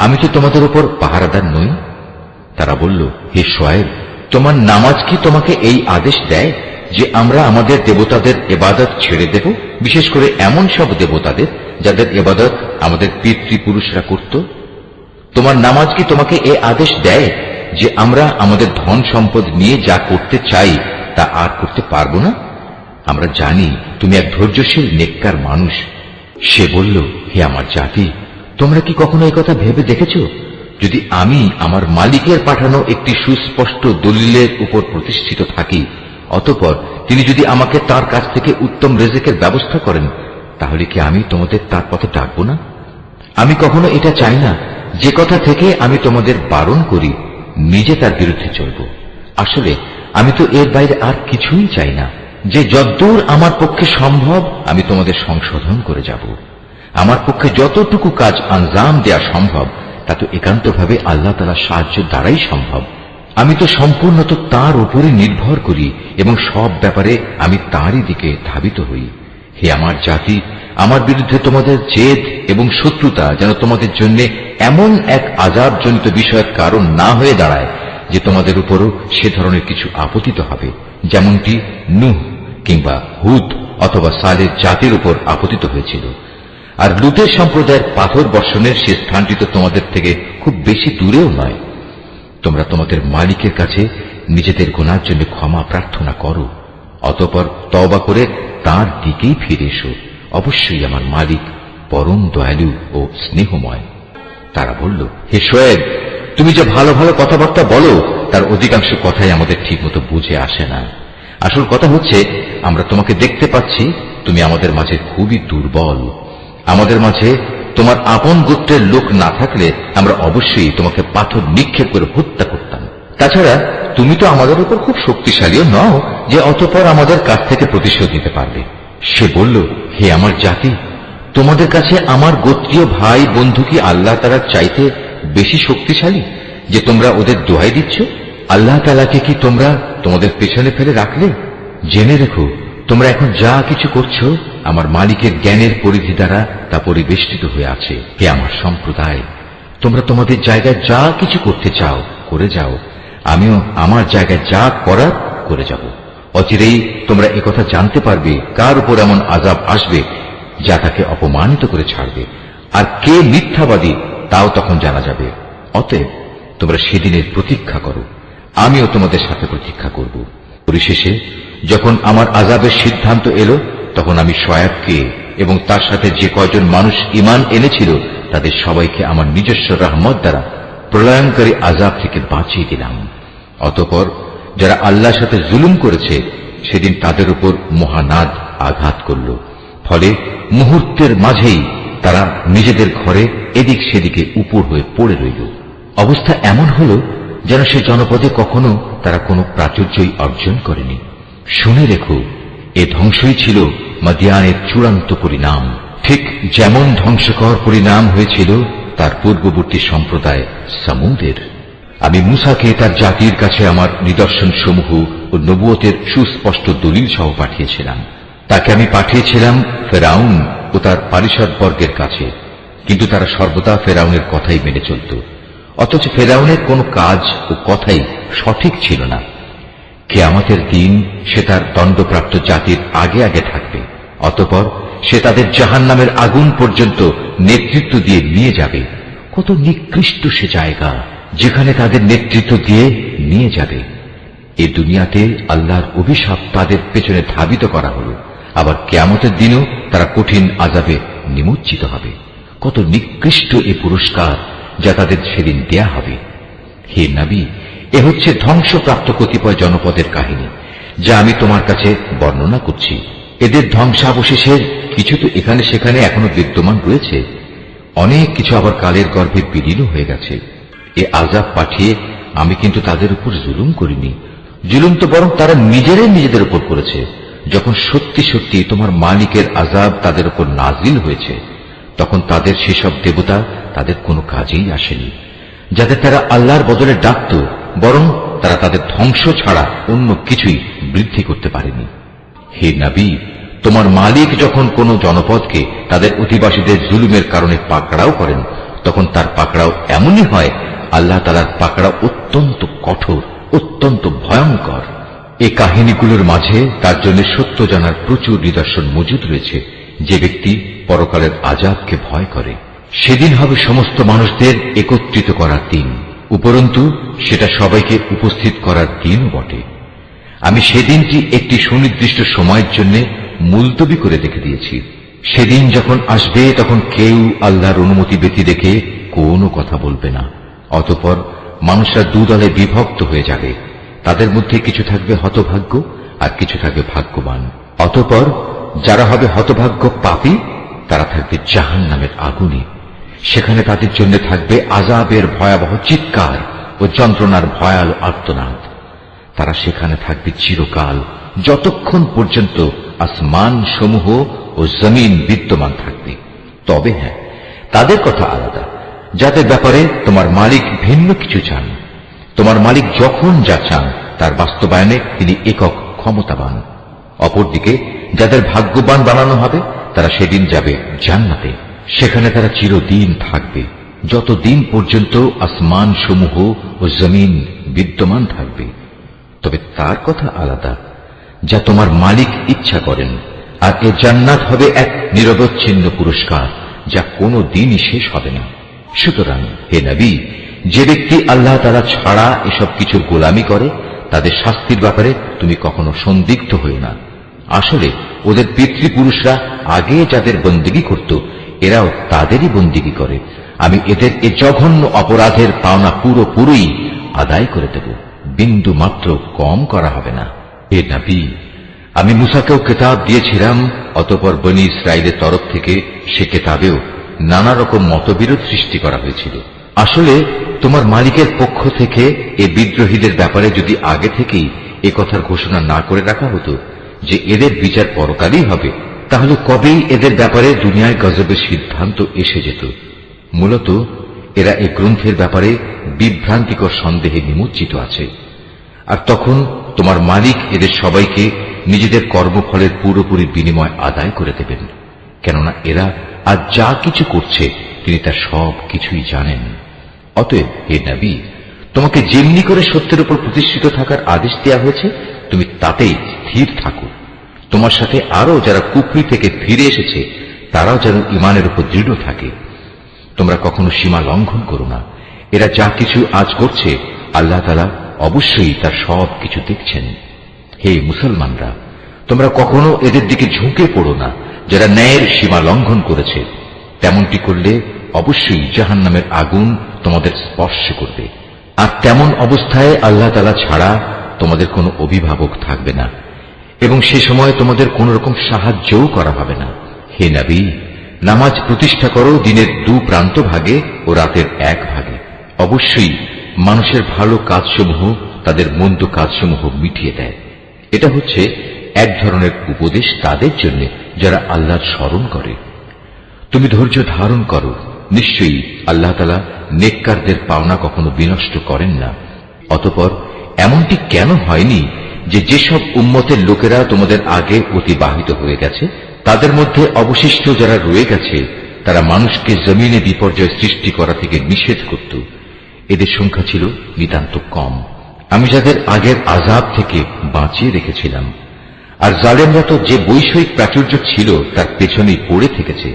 আমি তো তোমাদের উপর পাহারাদার নই। তারা বলল, হে শোয়েব, তোমার নামাজ কি তোমাকে এই আদেশ দেয় যে আমরা আমাদের দেবতাদের ইবাদত ছেড়ে দেব, বিশেষ করে এমন সব দেবতাদের যাদের ইবাদত আমাদের পিতৃপুরুষরা করত? তোমার নামাজ কি তোমাকে এই আদেশ দেয় যে আমরা আমাদের ধন সম্পদ নিয়ে যা করতে চাই তা আর করতে পারবো না? আমরা জানি তুমি এক ধৈর্যশীল নেককার মানুষ। সে বলল, হে আমার জাতি, তোমরা কি কখনো এই কথা ভেবে দেখেছ, যদি আমি আমার মালিকের পাঠানো একটি সুস্পষ্ট দলিলের উপর প্রতিষ্ঠিত থাকি, অতঃপর তিনি যদি আমাকে তার কাছ থেকে উত্তম রিজিকের ব্যবস্থা করেন, তাহলে কি আমি তোমাদের তার পথে ডাকব না? আমি কখনো এটা চাই না যে কথা থেকে আমি তোমাদের বারণ করি নিজে তার বিরুদ্ধে চলব। আসলে আমি তো এর বাইরে আর কিছুই চাই না, যে যতদূর আমার পক্ষে সম্ভব আমি তোমাদের সংশোধন করে যাব। আমার পক্ষে যতটুকু কাজ আঞ্জাম দেয়া সম্ভব তা তো একান্তভাবে আল্লাহ তাআলার সাহায্য দ্বারাই সম্ভব। আমি তো সম্পূর্ণত তার উপরে নির্ভর করি এবং সব ব্যাপারে আমি তারই দিকে ধাবিত হই। হে আমার জাতি, আমার বিরুদ্ধে তোমাদের জেদ এবং শত্রুতা যেন তোমাদের জন্য এমন এক আযাবজনিত বিষয়ের কারণ না হয়ে দাঁড়ায় যে তোমাদের উপরও সে ধরনের কিছু আপতিত হবে, যেমনটি নূহ কিংবা হুদ অথবা সালেহ জাতির উপর আপতিত হয়েছিল। আর লুতের সম্প্রদায়ের পাথর বর্ষণের সে স্থানটি তো তোমাদের থেকে খুব বেশি দূরেও নয়। তোমরা তোমাদের মালিকের কাছে নিজেদের গুনার জন্য ক্ষমা প্রার্থনা করো, অতঃপর তওবা করে তার দিকেই ফিরে এসো। অবশ্যই আমার মালিক পরম দয়ালু ও স্নেহময়। তারা বলল, হে শোয়েব, তুমি যে ভালো ভালো কথাবার্তা বলো তার অধিকাংশ কথাই আমাদের ঠিকমতো বুঝে আসে না। আসল কথা হচ্ছে, আমরা তোমাকে দেখতে পাচ্ছি তুমি আমাদের মাঝে খুবই দুর্বল। আমাদের মাঝে তোমার আপন গোত্রের লোক না থাকলে আমরা অবশ্যই তোমাকে পাথর নিক্ষেপ করে হত্যা করতাম। তাছাড়া তুমি তো আমাদের উপর খুব শক্তিশালীও নও যে অতঃপর আমাদের কাছ থেকে প্রতিশোধ নিতে পারবে। সে বলল, হে আমার জাতি, তোমাদের কাছে আমার গোত্রীয় ভাই বন্ধু কি আল্লাহ তাআলার চাইতে বেশি শক্তিশালী যে তোমরা ওদের দোহাই দিচ্ছ? আল্লাহ তাআলাকে কি তোমরা তোমাদের পেছনে ফেলে রাখলে? জেনে রেখো, তোমরা এখন যা কিছু করছো আমার মালিকের জ্ঞানের পরিধি দ্বারা তা পরিবেষ্টিত হয়ে আছে। হে আমার সম্প্রদায়, তোমরা তোমাদের জায়গায় যা কিছু করতে চাও করে যাও, আমিও আমার জায়গায় যা করার করে যাব। অচিরেই তোমরা একথা জানতে পারবে কার উপর এমন আযাব আসবে যা তাকে অপমানিত করে ছাড়বে, আর কে মিথ্যাবাদী তাও তখন জানা যাবে। অতএব তোমরা সেদিনের প্রতীক্ষা করো, আমিও তোমাদের সাথে প্রতীক্ষা করব। পরিশেষে যখন আমার আযাবের সিদ্ধান্ত এলো, তখন আমি শোয়েবকে এবং তার সাথে যে কয়জন মানুষ ঈমান এনেছিল তাদের সবাইকে আমার নিজস্ব রহমত দ্বারা প্রলয়ঙ্কারী আযাব থেকে বাঁচিয়ে দিলাম। অতঃপর যারা আল্লাহর সাথে জুলুম করেছে সেদিন তাদের উপর মহানাদ আঘাত করল, ফলে মুহূর্তের মাঝেই তারা নিজেদের ঘরে এদিক সেদিকে উপর হয়ে পড়ে রইল। অবস্থা এমন হল যেন সে জনপদে কখনো তারা কোনো প্রাচুর্যই অর্জন করেনি। শুনে রেখো, এ ধ্বংসই ছিল মাদিয়ানের চূড়ান্ত পরিণাম, ঠিক যেমন ধ্বংসকর পরিণাম হয়েছিল তার পূর্ববর্তী সম্প্রদায় সামুদের। আমি মূসাকে তার জাতির কাছে আমার নিদর্শন সমূহ ও নবুয়তের সুস্পষ্ট দলিল সহ পাঠিয়েছিলাম। তাকে আমি পাঠিয়েছিলাম ফেরাউন ও তার পারিষদবর্গের কাছে, কিন্তু তারা সর্বদা ফেরাউনের কথাই মেনে চলত। অথচ ফেরাউনের কোনো কাজ ও কথাই সঠিক ছিল না। কিয়ামতের দিন সে তার দণ্ডপ্রাপ্ত জাতির আগে আগে থাকবে, অতঃপর সে তাদের জাহান্নামের আগুন পর্যন্ত নেতৃত্ব দিয়ে নিয়ে যাবে। কত নিকৃষ্ট সে জায়গা যেখানে তাদের নেতৃত্ব দিয়ে নিয়ে যাবে। এ দুনিয়াতে আল্লাহর অভিশাপ তাদের পেছনে ধাবিত করা হলো, আবার কিয়ামতের দিনেও তারা কঠিন আযাবে নিমজ্জিত হবে। কত নিকৃষ্ট এ পুরস্কার যা তাদের সেদিন দেয়া হবে। হে নবী, এ হচ্ছে ধ্বংসপ্রাপ্ত কতিপয় জনপদের কাহিনী যা আমি তোমার কাছে বর্ণনা করছি। এদের ধ্বংসাবশেষের কিছু তো এখানে সেখানে এখনো বিদ্যমান রয়েছে, অনেক কিছু আবার কালের গর্ভে বিলীন হয়ে গেছে। এ আযাব পাঠিয়ে আমি কিন্তু তাদের উপর জুলুম করিনি, জুলুম তো বরং তারা নিজেদের উপর করেছে। যখন সত্যি সত্যি তোমার মালিকের আযাব তাদের উপর নাজিল হয়েছে, তখন তাদের সেসব দেবতা তাদের কোনো কাজেই আসেনি যাদের তারা আল্লাহর বদলে ডাকত, বরং তারা তাদের ধ্বংস ছাড়া অন্য কিছুই বৃদ্ধি করতে পারেনি। হে নবী, তোমার মালিক যখন কোন জনপদকে তাদের অধিবাসীদের জুলুমের কারণে পাকড়াও করেন, তখন তার পাকড়াও এমনই হয়, আল্লাহ তাআলার পাকড়াও অত্যন্ত কঠোর, অত্যন্ত ভয়ঙ্কর। এই কাহিনীগুলোর মাঝে তার জন্য সত্য জানার প্রচুর নিদর্শন মজুদ রয়েছে। যে ব্যক্তি পরকালের আযাবকে ভয় করে, সেদিন হবে সমস্ত মানুষদের একত্রিত করার দিন, উপরন্তু সেটা সবাইকে উপস্থিত করার দিনও বটে। আমি সেদিনটি একটি সুনির্দিষ্ট সময়ের জন্য মুলতবি করে রেখে দিয়েছি। সেদিন যখন আসবে তখন কেউ আল্লাহর অনুমতি ব্যতী রেখে কোনো কথা বলবে না। অতঃপর মানুষরা দুদলে বিভক্ত হয়ে যাবে, তাদের মধ্যে কিছু থাকবে হতভাগ্য আর কিছু থাকবে ভাগ্যবান। অতঃপর যারা হবে হতভাগ্য পাপী, তারা থাকবে জাহান্নামের আগুনে। সেখানে তাদের জন্য থাকবে আযাবের ভয়াবহ চিৎকার ও যন্ত্রণার ভয়াল আর্তনাদ। তারা সেখানে থাকবে চিরকাল, যতক্ষণ পর্যন্ত আসমান সমূহ ও জমিন বিদ্যমান থাকবে। তবে হ্যাঁ, তাদের কথা আলাদা, যাদের ব্যাপারে তোমার মালিক ভিন্ন কিছু চান। তোমার মালিক যখন যা চান তার বাস্তবায়নে তিনি একক ক্ষমতাবান। অপরদিকে যাদের ভাগ্যবান বানানো হবে তারা সেদিন যাবে জান্নাতে, সেখানে তারা চিরদিন থাকবে, যতদিন পর্যন্ত আসমান সমূহ ও জমিন বিদ্যমান থাকবে। তবে তার কথা আলাদা, যা তোমার মালিক ইচ্ছা করেন, আর এ জান্নাত হবে এক নিরবচ্ছিন্ন পুরস্কার যা কোনো দিনই শেষ হবে না। সুতরাং হে নবী, যে ব্যক্তি আল্লাহ তাআলা ছাড়া এসব কিছুর গোলামি করে তাদের শাস্তির ব্যাপারে তুমি কখনো সন্দিগ্ধ হও না। আসলে ওদের পিতৃপুরুষরা আগে যাদের বন্দেগী করত এরাও তাদেরই বন্দেগী করে। আমি এদের এ জঘন্য অপরাধের পাওনা পুরোপুরি আদায় করে দেব, বিন্দু মাত্র কম করা হবে না। হে নবী, আমি মুসাকেও কিতাব দিয়েছিলাম, অতঃপর বনী ইসরাইলের তরফ থেকে সে কিতাবেও নানা রকম মতবিরোধ সৃষ্টি করা হয়েছিল। আসলে তোমার মালিকের পক্ষ থেকে এ বিদ্রোহীদের ব্যাপারে যদি আগে থেকেই এ কথার ঘোষণা না করে রাখা হতো যে এদের বিচার পরকালই হবে, তাহলে কবেই এদের ব্যাপারে দুনিয়ায় গজবের সিদ্ধান্ত এসে যেত। মূলত এরা এই গ্রন্থের ব্যাপারে বিভ্রান্তিকর সন্দেহে নিমজ্জিত আছে। আর তখন তোমার মালিক এদের সবাইকে নিজেদের কর্মফলের পুরোপুরি বিনিময় আদায় করে দেবেন, কেননা এরা আজ যা কিছু করছে তিনি তার সব কিছুই জানেন। অতএব হে নবী, তোমাকে যেমনি করে সত্যের উপর প্রতিষ্ঠিত থাকার আদেশ দেওয়া হয়েছে তুমি তাতেই স্থির থাকো। তোমার সাথে আরো যারা কুফরি থেকে ফিরে এসেছে তারাও যেন ইমানের উপর দৃঢ় থাকে। তোমরা কখনো সীমা লঙ্ঘন করো না। এরা যা কিছু আজ করছে আল্লাহ তাআলা অবশ্যই তার সব কিছু দেখছেন। হে মুসলমানরা, তোমরা কখনো এদের দিকে ঝুঁকে পড়ো না যারা ন্যায়ের সীমা লঙ্ঘন করেছে। তেমনটি করলে অবশ্যই জাহান্নামের আগুন তোমাদের স্পর্শ করবে, আর তেমন অবস্থায় আল্লাহ তাআলা ছাড়া তোমাদের কোনো অভিভাবক থাকবে না, এবং সে সময় তোমাদের কোন রকম সাহায্যও করা হবে না। হে নবী, নামাজ প্রতিষ্ঠা করো দিনের 2 প্রান্ত ভাগে ও রাতের 1 ভাগে। অবশ্যই মানুষের ভালো কাজসমূহ তাদের মন্দ কাজসমূহ মিটিয়ে দেয়। এটা হচ্ছে এক ধরনের উপদেশ তাদের জন্য যারা আল্লাহর স্মরণ করে। তুমি ধৈর্য ধারণ করো, নিশ্চয়ই আল্লাহ তাআলা নেককারদের পাওনা কখনো বিনষ্ট করেন না। অতঃপর এমনটি কেন হয়নি যে যেসব উম্মতের লোকেরা তোমাদের আগে অতিবাহিত হয়ে গেছে তাদের মধ্যে অবশিষ্ট যারা রয়ে গেছে তারা মানুষকে জমিনে বিপর্যয় সৃষ্টি করা থেকে নিষেধ করত। এদের সংখ্যা ছিল নিতান্ত কম। আমি যাদের আগের আযাব থেকে বাঁচিয়ে রেখেছিলাম। আর জালেমরা তো যে বৈষয়িক প্রাচুর্য ছিল তার পেছনেই পড়ে থেকেছে,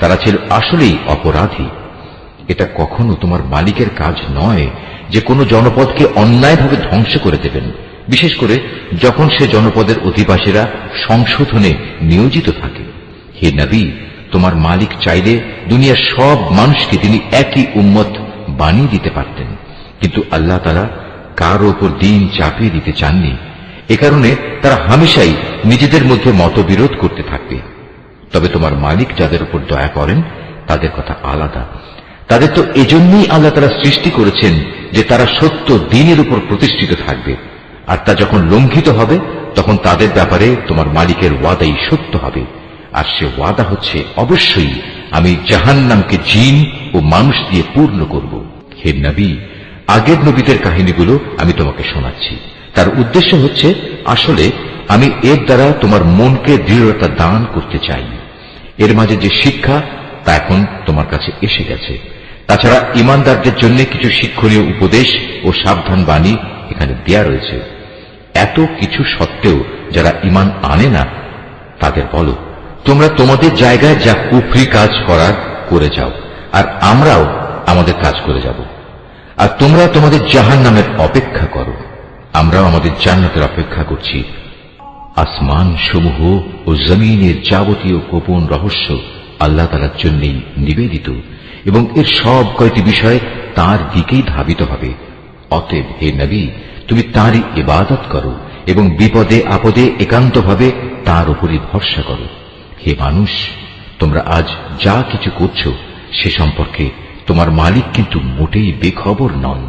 তারা ছিল আসলেই অপরাধী। এটা কখনো তোমার মালিকের কাজ নয় যে কোনো জনপদকে অন্যায়ভাবে ধ্বংস করে দেবেন, বিশেষ করে যখন সে জনপদের অধিবাসীরা সংশোধনে নিয়োজিত থাকে। হে নবী, তোমার মালিক চাইলে দুনিয়ার সব মানুষকে তিনি একই উম্মত বানিয়ে দিতে পারতেন, কিন্তু আল্লাহ তাআলা কারো উপর দিন চাপিয়ে দিতে চাননি। এ কারণে তারা হামেশাই নিজেদের মধ্যে মতবিরোধ করতে থাকবে। তবে তোমার মালিক যাদের উপর দয়া করেন তাদের কথা আলাদা। তাদের তো এজন্যই আল্লাহ তাআলা সৃষ্টি করেছেন যে তারা সত্য দ্বীনের উপর প্রতিষ্ঠিত থাকবে, আর তা যখন লঙ্ঘিত হবে তখন তাদের ব্যাপারে তোমার মালিকের ওয়াদাই সত্য হবে। আর সে ওয়াদা হচ্ছে অবশ্যই আমি জাহান্নামকে জিন ও মানুষ দিয়ে পূর্ণ করব। হে নবী, আগের নবীদের কাহিনীগুলো আমি তোমাকে শোনাচ্ছি। তার উদ্দেশ্য হচ্ছে আসলে আমি এর দ্বারা তোমার মনকে দৃঢ়তা দান করতে চাই। এর মাঝে যে শিক্ষা তা এখন তোমার কাছে এসে গেছে। তাছাড়া ইমানদারদের জন্য কিছু শিক্ষণীয় উপদেশ ও সাবধান বাণী এখানে দেয়া রয়েছে। এত কিছু সত্ত্বেও যারা ইমান আনে না তাদের বলো, তোমরা তোমাদের জায়গায় যা কুফরি কাজ করার করে যাও, আর আমরাও আমাদের কাজ করে যাব। আর তোমরা তোমাদের জাহান্নামের অপেক্ষা করো, আমরাও আমাদের জান্নাতের অপেক্ষা করছি। আসমান সমূহ ও জমিনের যাবতীয় গোপন রহস্য আল্লাহ তাআলার জন্যই নিবেদিত, এবং এর সব কয়টি বিষয় তাঁর দিকেই ধাবিত হবে। অতএব হে নবী, তুমি তাঁরই ইবাদত করো এবং বিপদে আপদে একান্তভাবে তাঁর উপরই ভরসা করো। হে মানুষ, তোমরা আজ যা কিছু করছো সে সম্পর্কে তোমার মালিক কিন্তু মোটেই বেখবর নন।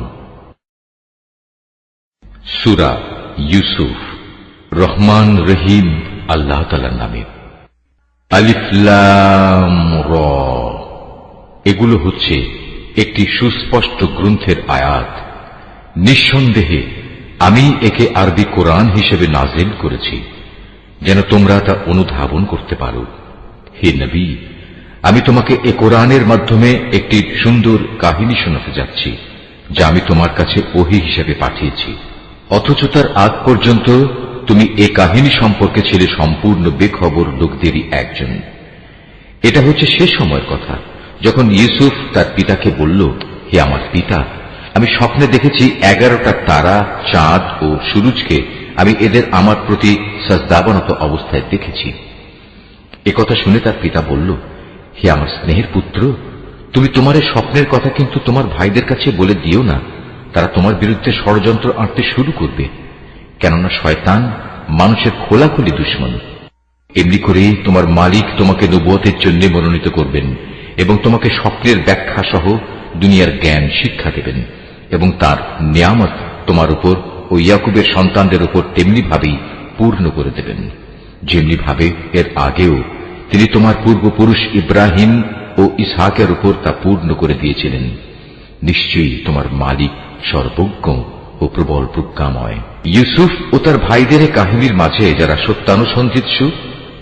সূরা ইউসুফ। রহমান রহিম আল্লাহ তাআলার নামে। আলিফ লাম র। এগুলো হচ্ছে একটি সুস্পষ্ট গ্রন্থের আয়াত। নিঃসন্দেহে আমি একে আরবি কোরআন হিসেবে নাজিল করেছি যেন তোমরা তা অনুধাবন করতে পারো। হে নবী, আমি তোমাকে এ কোরআনের মাধ্যমে একটি সুন্দর কাহিনী শোনাতে যাচ্ছি যা আমি তোমার কাছে ওহী হিসেবে পাঠিয়েছি, অথচ তার আগ পর্যন্ত তুমি এ কাহিনী সম্পর্কে ছিলে সম্পূর্ণ বেখবর লোকদেরই একজন। এটা হচ্ছে সে সময়ের কথা যখন ইউসুফ তার পিতাকে বলল, হে আমার পিতা, আমি স্বপ্নে দেখেছি 11টা তারা, চাঁদ ও সূরজকে আমি এদের আমার প্রতি সাজদাবনত অবস্থায় দেখেছি। একথা শুনে তার পিতা বলল, হে আমার স্নেহের পুত্র, তুমি তোমার এই স্বপ্নের কথা কিন্তু তোমার ভাইদের কাছে বলে দিও না, তারা তোমার বিরুদ্ধে ষড়যন্ত্র আঁটতে শুরু করবে, কেননা শয়তান মানুষের খোলাখুলি দুশমন। এমনি করে তোমার মালিক তোমাকে নবুয়তের জন্য মনোনীত করবেন এবং তোমাকে স্বপ্নের ব্যাখ্যা সহ দুনিয়ার জ্ঞান শিক্ষা দেবেন এবং তার নিয়ামত তোমার উপর ও ইয়াকুবের সন্তানদের উপর তেমনি ভাবেই পূর্ণ করে দেবেন যেমনি ভাবে এর আগেও তিনি তোমার পূর্বপুরুষ ইব্রাহিম ও ইসহাকের উপর তা পূর্ণ করে দিয়েছিলেন। নিশ্চয়ই তোমার মালিক সর্বজ্ঞ ও প্রবল প্রজ্ঞাময়। ইউসুফ ও তার ভাইদের কাহিনীর মাঝে যারা সত্যানুসন্ধিৎসু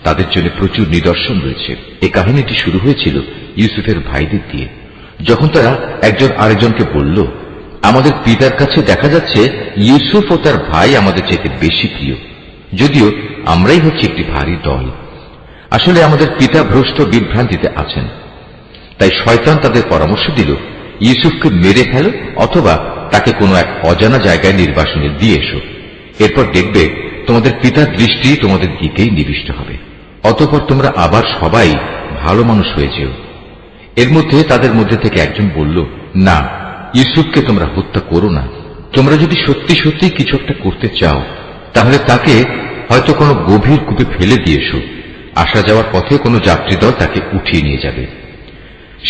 তাদের জন্য প্রচুর নিদর্শন রয়েছে। এই কাহিনীটি শুরু হয়েছিল ইউসুফের ভাইদের দিয়ে, যখন তারা একজন আরেকজনকে বলল, আমাদের পিতার কাছে দেখা যাচ্ছে ইউসুফ ও তার ভাই আমাদের চাইতে বেশি প্রিয়, যদিও আমরাই হচ্ছে একটি ভারী দল। আসলে আমাদের পিতা ভ্রষ্ট বিভ্রান্তিতে আছেন। তাই শয়তান তাদের পরামর্শ দিল, ইউসুফকে মেরে ফেলো অথবা তাকে কোনো এক অজানা জায়গায় নির্বাসনে দিয়ে এসো, এরপর দেখবে তোমাদের পিতার দৃষ্টি তোমাদের দিকেই নিবিষ্ট হবে, অতঃপর তোমরা আবার সবাই ভালো মানুষ হয়ে যেও। এর মধ্যে তাদের মধ্যে থেকে একজন বলল, না, ইউসুফকে তোমরা হত্যা করো না। তোমরা যদি সত্যি সত্যি কিছু একটা করতে চাও তাহলে তাকে হয়তো কোনো গভীর কূপে ফেলে দিয়েছো, আসা যাওয়ার পথে কোনো যাত্রীদল তাকে উঠিয়ে নিয়ে যাবে।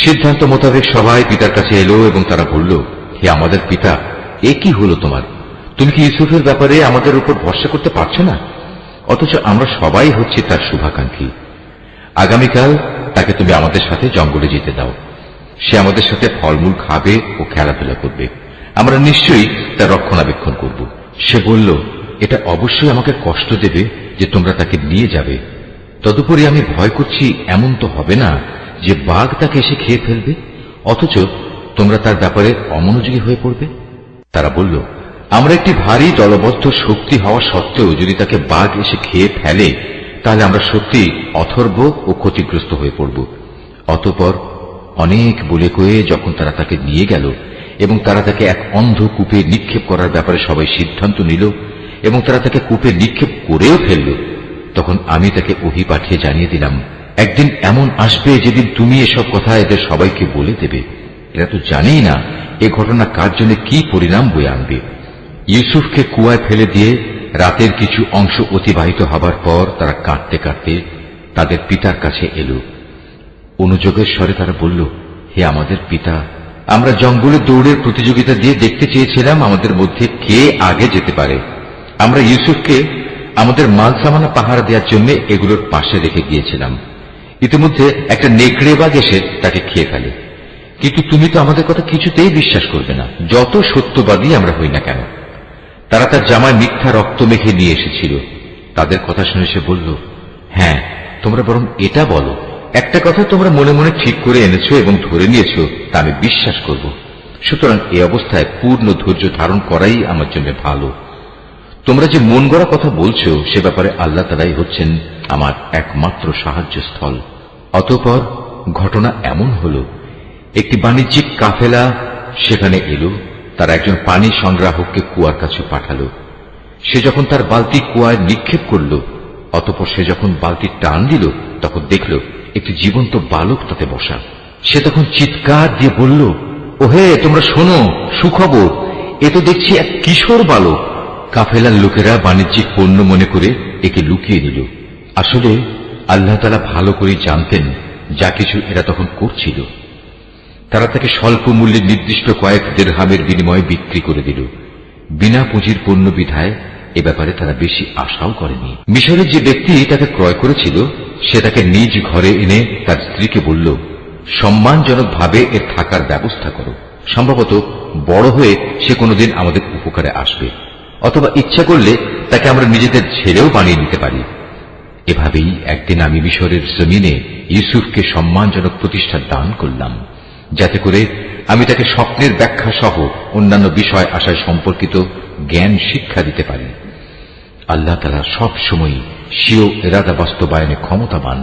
সিদ্ধান্ত মোতাবেক সবাই পিতার কাছে এলো এবং তারা বলল, হে আমাদের পিতা, এ কি হলো তোমার? তুমি কি ইউসুফের ব্যাপারে আমাদের উপর ভরসা করতে পারছো না? অথচ আমরা সবাই হচ্ছে তার শুভাকাঙ্ক্ষী। আগামীকাল তাকে তুমি আমাদের সাথে জঙ্গলে যেতে দাও, সে আমাদের সাথে ফলমূল খাবে ও খেলাধুলা করবে, আমরা নিশ্চয়ই তার রক্ষণাবেক্ষণ করব। সে বলল, এটা অবশ্যই আমাকে কষ্ট দেবে যে তোমরা তাকে নিয়ে যাবে, তদুপরি আমি ভয় করছি এমন তো হবে না যে বাঘ তাকে এসে খেয়ে ফেলবে, অথচ তোমরা তার ব্যাপারে অমনোযোগী হয়ে পড়বে। তারা বলল, আমরা একটি ভারী দলবদ্ধ শক্তি হওয়া সত্ত্বেও যদি তাকে বাঘ এসে খেয়ে ফেলে তাহলে আমরা সত্যি অথর্ব ও ক্ষতিগ্রস্ত হয়ে পড়ব। অতঃপর অনেক বলে কয়ে যখন তারা তাকে নিয়ে গেল এবং তারা তাকে এক অন্ধ কূপে নিক্ষেপ করার ব্যাপারে সবাই সিদ্ধান্ত নিল এবং তারা তাকে কূপে নিক্ষেপ করেও ফেলল, তখন আমি তাকে ওহী পাঠিয়ে জানিয়ে দিলাম, একদিন এমন আসবে যেদিন তুমি এসব কথা এদের সবাইকে বলে দেবে। এরা তো জানেই না এ ঘটনা কার জন্য কি পরিণাম বয়ে আনবে। ইউসুফকে কুয়ায় ফেলে দিয়ে রাতের কিছু অংশ অতিবাহিত হবার পর তারা কাঁদতে কাঁদতে তাদের পিতার কাছে এলো। অনুযোগের স্বরে তারা বলল, হে আমাদের পিতা, আমরা জঙ্গলে দৌড়ের প্রতিযোগিতা দিয়ে দেখতে চেয়েছিলাম আমাদের মধ্যে কে আগে যেতে পারে। আমরা ইউসুফকে আমাদের মাল সামানা পাহারা দেওয়ার জন্য এগুলোর পাশে রেখে গিয়েছিলাম। ইতিমধ্যে একটা নেকড়ে বাঘ এসে তাকে খেয়ে ফেলে, কিন্তু তুমি তো আমাদের কথা কিছুতেই বিশ্বাস করবে না, যত সত্যবাদী আমরা হই না কেন। তারা তার জামায় মিথ্যা রক্ত মেখে নিয়ে এসেছিল। তাদের কথা শুনে সে বলল, হ্যাঁ, তোমরা বরং এটা বলো, একটা কথা তোমরা মনে মনে ঠিক করে এনেছো এবং ধরে নিয়েছো, তা আমি বিশ্বাস করব। সুতরাং এই অবস্থায় পূর্ণ ধৈর্য ধারণ করাই আমার জন্য ভালো। তোমরা যে মন গড়া কথা বলছো সে ব্যাপারে আল্লাহ তাআলাই হচ্ছেন আমার একমাত্র সাহায্যস্থল। অতঃপর ঘটনা এমন হল, একটি বাণিজ্যিক কাফেলা সেখানে এলো। তারা একজন পানি সংগ্রাহককে কুয়ার কাছে পাঠালো। সে যখন তার বালতি কুয়ায় নিক্ষেপ করল, অতঃপর সে যখন বালতি টান দিল তখন দেখল একটি জীবন্ত বালক তাতে বসা। সে তখন চিৎকার দিয়ে বলল, ওহে তোমরা শোনো, সুখবর, এ তো দেখছি এক কিশোর বালক। কাফেলার লোকেরা বাণিজ্যিক পণ্য মনে করে একে লুকিয়ে নিল। আসলে আল্লাহ তাআলা ভালো করে জানতেন যা কিছু এরা তখন করছিল। তারা তাকে স্বল্প মূল্যে নির্দিষ্ট কয়েক দিরহামের বিনিময়ে বিক্রি করে দিল। বিনা পুঁজির পণ্য বিধায় এ ব্যাপারে তারা বেশি আশাও করেনি। মিশরের যে ব্যক্তি তাকে ক্রয় করেছিল সে তাকে নিজ ঘরে এনে তার স্ত্রীকে বলল, সম্মানজনকভাবে এর থাকার ব্যবস্থা করো। সম্ভবত বড় হয়ে সে কোনোদিন আমাদের উপকারে আসবে, অথবা ইচ্ছা করলে তাকে আমরা নিজেদের ছেলেও বানিয়ে নিতে পারি। এভাবেই একদিন আমি মিশরের জমিনে ইউসুফকে সম্মানজনক প্রতিষ্ঠা দান করলাম, যাতে করে আমি তাকে স্বপ্নের ব্যাখ্যা সহ অন্যান্য বিষয় আশয় সম্পর্কিত জ্ঞান শিক্ষা দিতে পারি। আল্লাহ তাআলা সব সময় স্বীয় ইরাদা বাস্তবায়নে ক্ষমতাবান,